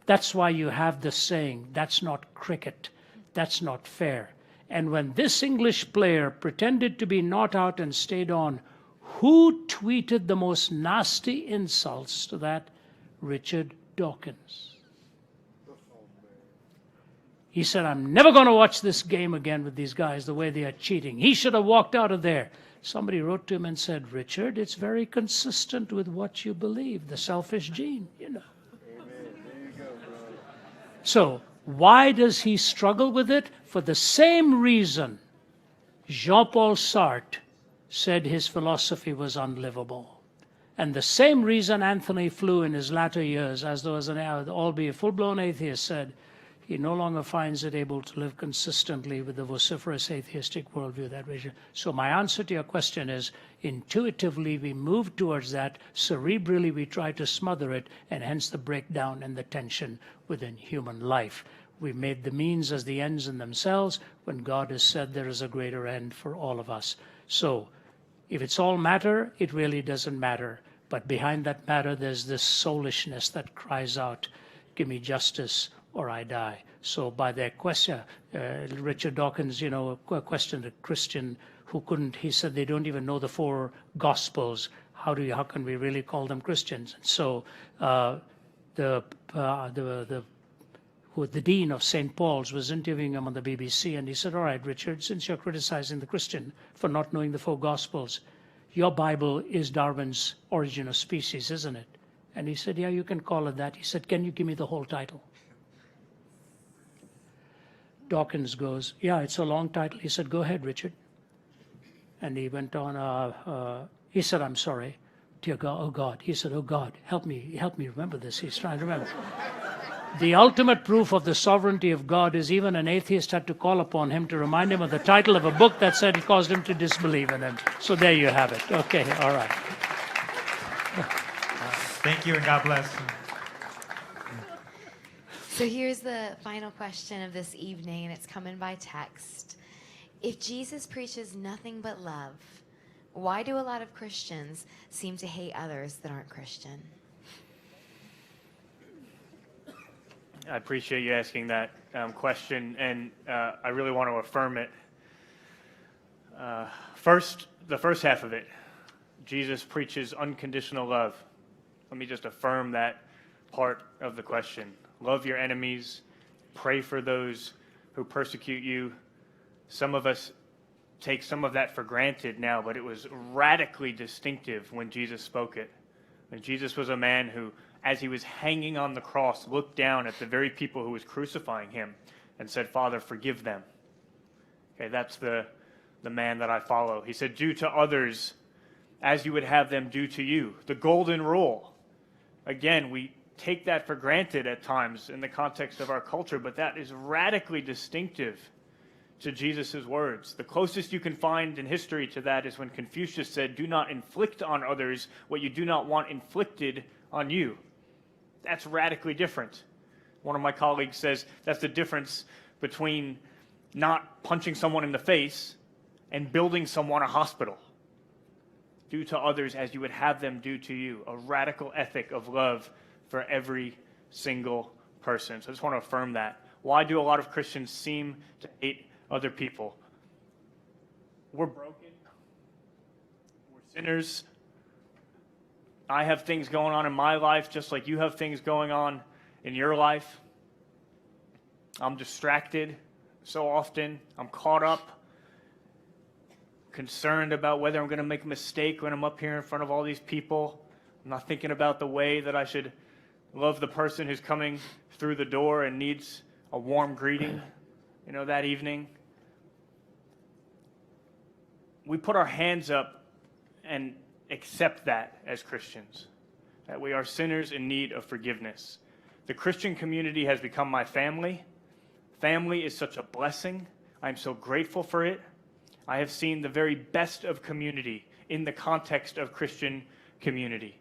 That's why you have the saying, that's not cricket, that's not fair. And when this English player pretended to be not out and stayed on, who tweeted the most nasty insults to that? Richard Dawkins. He said, I'm never going to watch this game again with these guys, the way they are cheating. He should have walked out of there. Somebody wrote to him and said, Richard, it's very consistent with what you believe, the selfish gene, you know. Amen. There you go, bro. So why does he struggle with it? For the same reason Jean-Paul Sartre said his philosophy was unlivable. And the same reason Anthony Flew in his latter years, as though as an albeit full-blown atheist, said he no longer finds it able to live consistently with the vociferous atheistic worldview that way. So my answer to your question is, intuitively we move towards that, cerebrally we try to smother it, and hence the breakdown and the tension within human life. We made the means as the ends in themselves, when God has said there is a greater end for all of us. So if it's all matter, it really doesn't matter. But behind that matter, there's this soulishness that cries out, give me justice or I die. So by their question, Richard Dawkins, questioned a Christian who couldn't, he said they don't even know the 4 Gospels. How can we really call them Christians? And so the dean of St. Paul's was interviewing him on the BBC, and he said, all right, Richard, since you're criticizing the Christian for not knowing the 4 Gospels, your Bible is Darwin's Origin of Species, isn't it? And he said, yeah, you can call it that. He said, can you give me the whole title? Dawkins goes, yeah, it's a long title. He said, go ahead, Richard. And he went on, he said, I'm sorry, dear God, oh God. He said, oh God, help me remember this. He's trying to remember. The ultimate proof of the sovereignty of God is even an atheist had to call upon him to remind him of the title of a book that said it caused him to disbelieve in him. So there you have it. Okay, all right. Thank you and God bless. So here's the final question of this evening, and it's coming by text. If Jesus preaches nothing but love, why do a lot of Christians seem to hate others that aren't Christian? I appreciate you asking that question, and I really want to affirm it. First, the first half of it, Jesus preaches unconditional love. Let me just affirm that part of the question. Love your enemies, pray for those who persecute you. Some of us take some of that for granted now, but it was radically distinctive when Jesus spoke it. And Jesus was a man who, as he was hanging on the cross, looked down at the very people who was crucifying him and said, Father, forgive them. Okay, that's the man that I follow. He said, do to others as you would have them do to you. The golden rule. Again, we take that for granted at times in the context of our culture, but that is radically distinctive to Jesus' words. The closest you can find in history to that is when Confucius said, do not inflict on others what you do not want inflicted on you. That's radically different. One of my colleagues says that's the difference between not punching someone in the face and building someone a hospital. Do to others as you would have them do to you. A radical ethic of love for every single person. So I just want to affirm that. Why do a lot of Christians seem to hate other people? We're broken. We're sinners. I have things going on in my life just like you have things going on in your life. I'm distracted so often. I'm caught up, concerned about whether I'm going to make a mistake when I'm up here in front of all these people. I'm not thinking about the way that I should love the person who's coming through the door and needs a warm greeting, that evening. We put our hands up and accept that as Christians, that we are sinners in need of forgiveness. The Christian community has become my family. Family is such a blessing. I'm so grateful for it. I have seen the very best of community in the context of Christian community.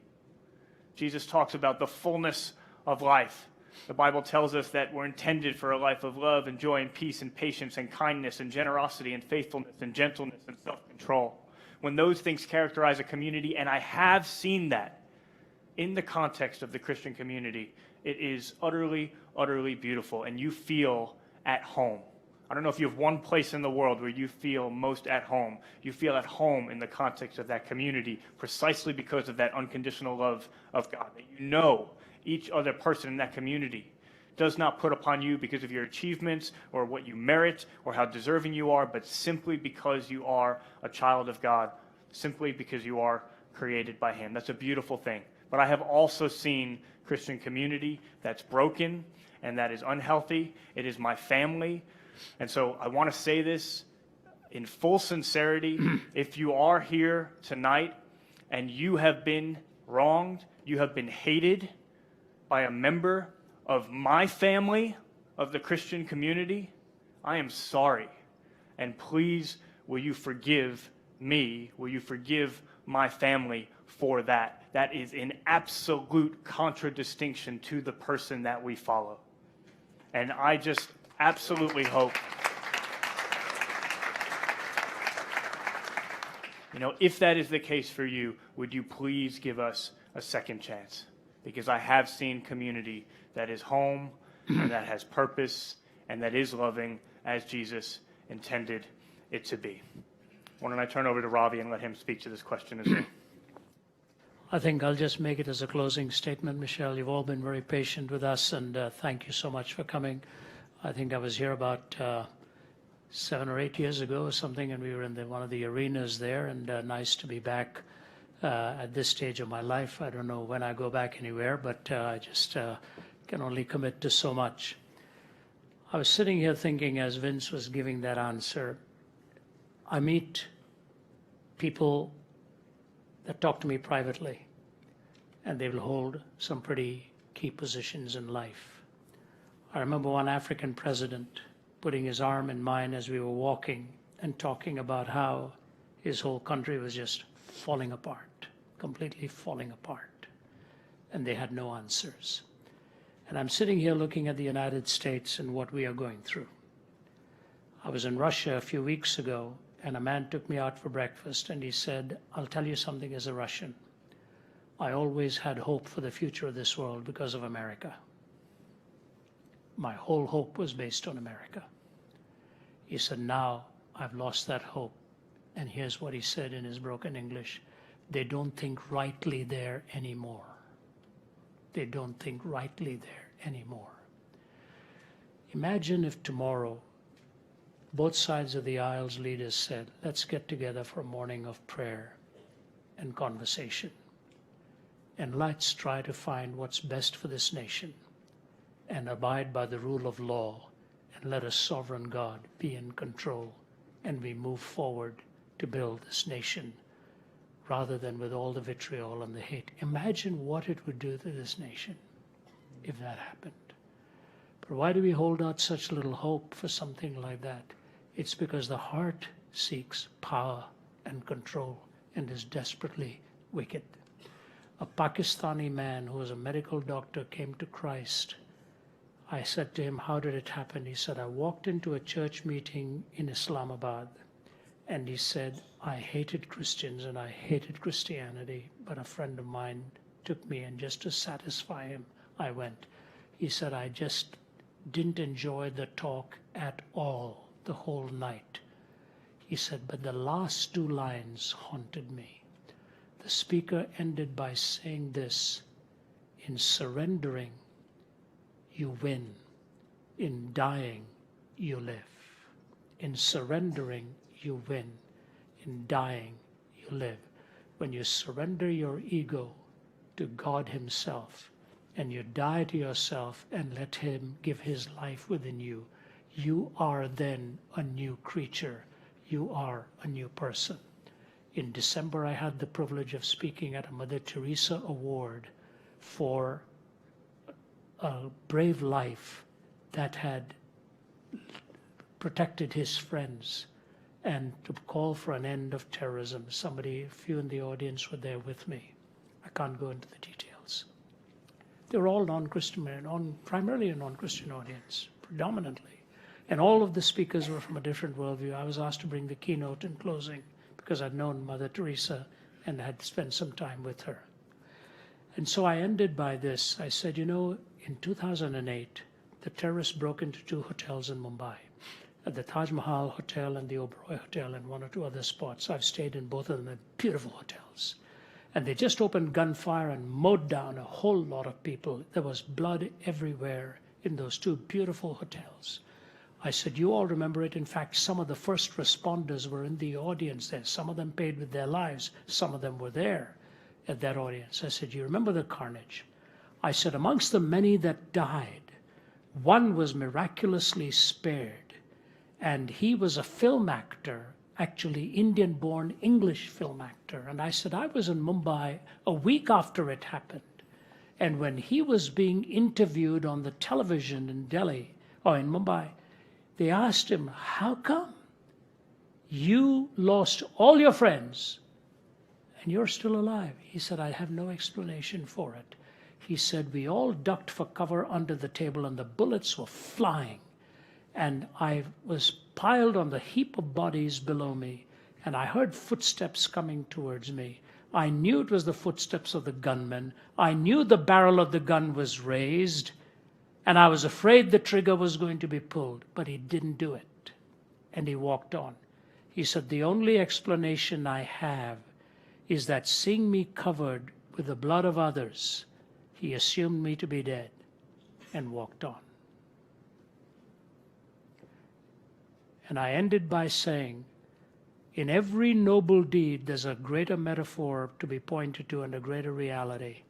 Jesus talks about the fullness of life. The Bible tells us that we're intended for a life of love and joy and peace and patience and kindness and generosity and faithfulness and gentleness and self-control. When those things characterize a community, and I have seen that in the context of the Christian community, it is utterly, utterly beautiful, and you feel at home. I don't know if you have one place in the world where you feel most at home. You feel at home in the context of that community precisely because of that unconditional love of God, that you know each other person in that community does not put upon you because of your achievements or what you merit or how deserving you are, but simply because you are a child of God, simply because you are created by Him. That's a beautiful thing. But I have also seen Christian community that's broken and that is unhealthy. It is my family. And so I want to say this in full sincerity. If you are here tonight and you have been wronged, you have been hated by a member of my family, of the Christian community, I am sorry. And please, will you forgive me? Will you forgive my family for that? That is in absolute contradistinction to the person that we follow. And I just absolutely hope, if that is the case for you, would you please give us a second chance? Because I have seen community that is home and that has purpose and that is loving as Jesus intended it to be. Why don't I turn over to Ravi and let him speak to this question as well? I think I'll just make it as a closing statement. Michelle, you've all been very patient with us, and thank you so much for coming. I think I was here about 7 or 8 years ago or something, and we were in one of the arenas there, and nice to be back at this stage of my life. I don't know when I go back anywhere, but I just can only commit to so much. I was sitting here thinking as Vince was giving that answer, I meet people that talk to me privately, and they will hold some pretty key positions in life. I remember one African president putting his arm in mine as we were walking and talking about how his whole country was just falling apart, completely falling apart, and they had no answers. And I'm sitting here looking at the United States and what we are going through. I was in Russia a few weeks ago, and a man took me out for breakfast, and he said, I'll tell you something as a Russian. I always had hope for the future of this world because of America. My whole hope was based on America. He said, now I've lost that hope. And here's what he said in his broken English. They don't think rightly there anymore. They don't think rightly there anymore. Imagine if tomorrow both sides of the aisle's leaders said, let's get together for a morning of prayer and conversation. And let's try to find what's best for this nation and abide by the rule of law and let a sovereign God be in control, and we move forward to build this nation rather than with all the vitriol and the hate. Imagine what it would do to this nation if that happened. But why do we hold out such little hope for something like that? It's because the heart seeks power and control and is desperately wicked. A Pakistani man who was a medical doctor came to Christ. I said to him, how did it happen? He said, I walked into a church meeting in Islamabad, and he said, I hated Christians and I hated Christianity, but a friend of mine took me, and just to satisfy him, I went. He said, I just didn't enjoy the talk at all the whole night. He said, but the last 2 lines haunted me. The speaker ended by saying this, in surrendering, you win. In dying, you live. In surrendering, you win. In dying, you live. When you surrender your ego to God Himself and you die to yourself and let Him give His life within you, you are then a new creature. You are a new person. In December, I had the privilege of speaking at a Mother Teresa Award for a brave life that had protected his friends and to call for an end of terrorism. A few in the audience were there with me. I can't go into the details. They were all non-Christian men, primarily a non-Christian audience, predominantly. And all of the speakers were from a different worldview. I was asked to bring the keynote in closing because I'd known Mother Teresa and had spent some time with her. And so I ended by this. I said, you know, in 2008, the terrorists broke into 2 hotels in Mumbai, at the Taj Mahal Hotel and the Oberoi Hotel and 1 or 2 other spots. I've stayed in both of them, they're beautiful hotels. And they just opened gunfire and mowed down a whole lot of people. There was blood everywhere in those 2 beautiful hotels. I said, you all remember it. In fact, some of the first responders were in the audience there. Some of them paid with their lives. Some of them were there at that audience. I said, you remember the carnage? I said, amongst the many that died, one was miraculously spared. And he was a film actor, actually Indian-born English film actor. And I said, I was in Mumbai a week after it happened. And when he was being interviewed on the television in Delhi, or in Mumbai, they asked him, how come you lost all your friends and you're still alive? He said, I have no explanation for it. He said, we all ducked for cover under the table and the bullets were flying. And I was piled on the heap of bodies below me, and I heard footsteps coming towards me. I knew it was the footsteps of the gunmen. I knew the barrel of the gun was raised, and I was afraid the trigger was going to be pulled, but he didn't do it. And he walked on. He said, the only explanation I have is that seeing me covered with the blood of others, he assumed me to be dead and walked on. And I ended by saying, in every noble deed, there's a greater metaphor to be pointed to and a greater reality.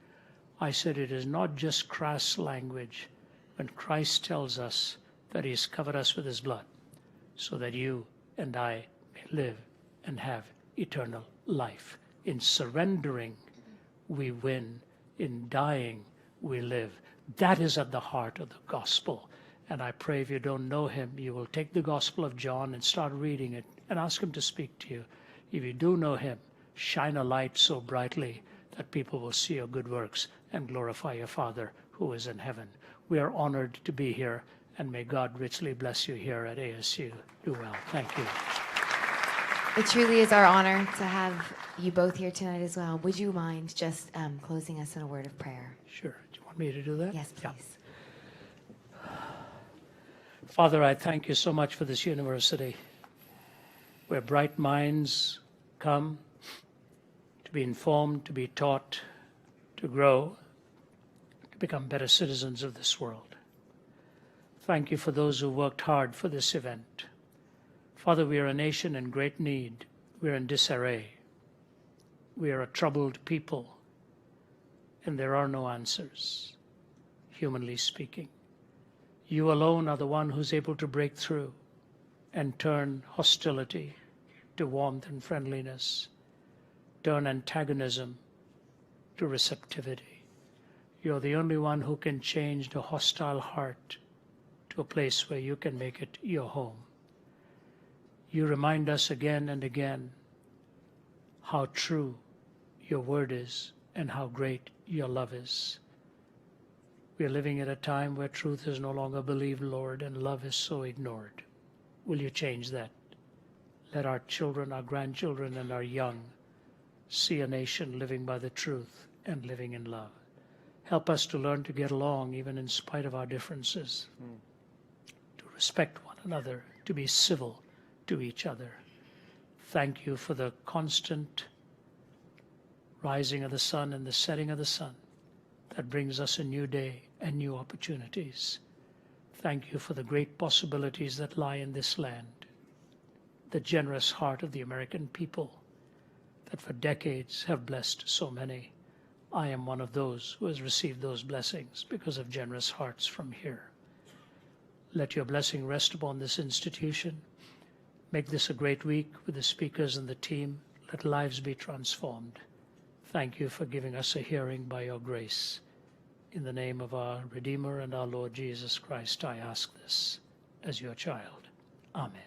I said it is not just crass language when Christ tells us that he has covered us with his blood so that you and I may live and have eternal life. In surrendering, we win. In dying, we live. That is at the heart of the gospel. And I pray if you don't know him, you will take the Gospel of John and start reading it and ask him to speak to you. If you do know him, shine a light so brightly that people will see your good works and glorify your Father who is in heaven. We are honored to be here, and may God richly bless you here at ASU. Do well. Thank you. It truly is our honor to have you both here tonight as well. Would you mind just closing us in a word of prayer? Sure. Do you want me to do that? Yes, Yeah. please. Father, I thank you so much for this university where bright minds come to be informed, to be taught, to grow, to become better citizens of this world. Thank you for those who worked hard for this event. Father, we are a nation in great need. We are in disarray. We are a troubled people, and there are no answers, humanly speaking. You alone are the one who's able to break through and turn hostility to warmth and friendliness, turn antagonism to receptivity. You're the only one who can change the hostile heart to a place where you can make it your home. You remind us again and again how true your word is and how great your love is. We are living at a time where truth is no longer believed, Lord, and love is so ignored. Will you change that? Let our children, our grandchildren, and our young see a nation living by the truth and living in love. Help us to learn to get along even in spite of our differences, to respect one another, to be civil to each other. Thank you for the constant rising of the sun and the setting of the sun that brings us a new day and new opportunities. Thank you for the great possibilities that lie in this land, the generous heart of the American people that for decades have blessed so many. I am one of those who has received those blessings because of generous hearts from here. Let your blessing rest upon this institution. Make this a great week with the speakers and the team. Let lives be transformed. Thank you for giving us a hearing by your grace. In the name of our Redeemer and our Lord Jesus Christ, I ask this as your child. Amen.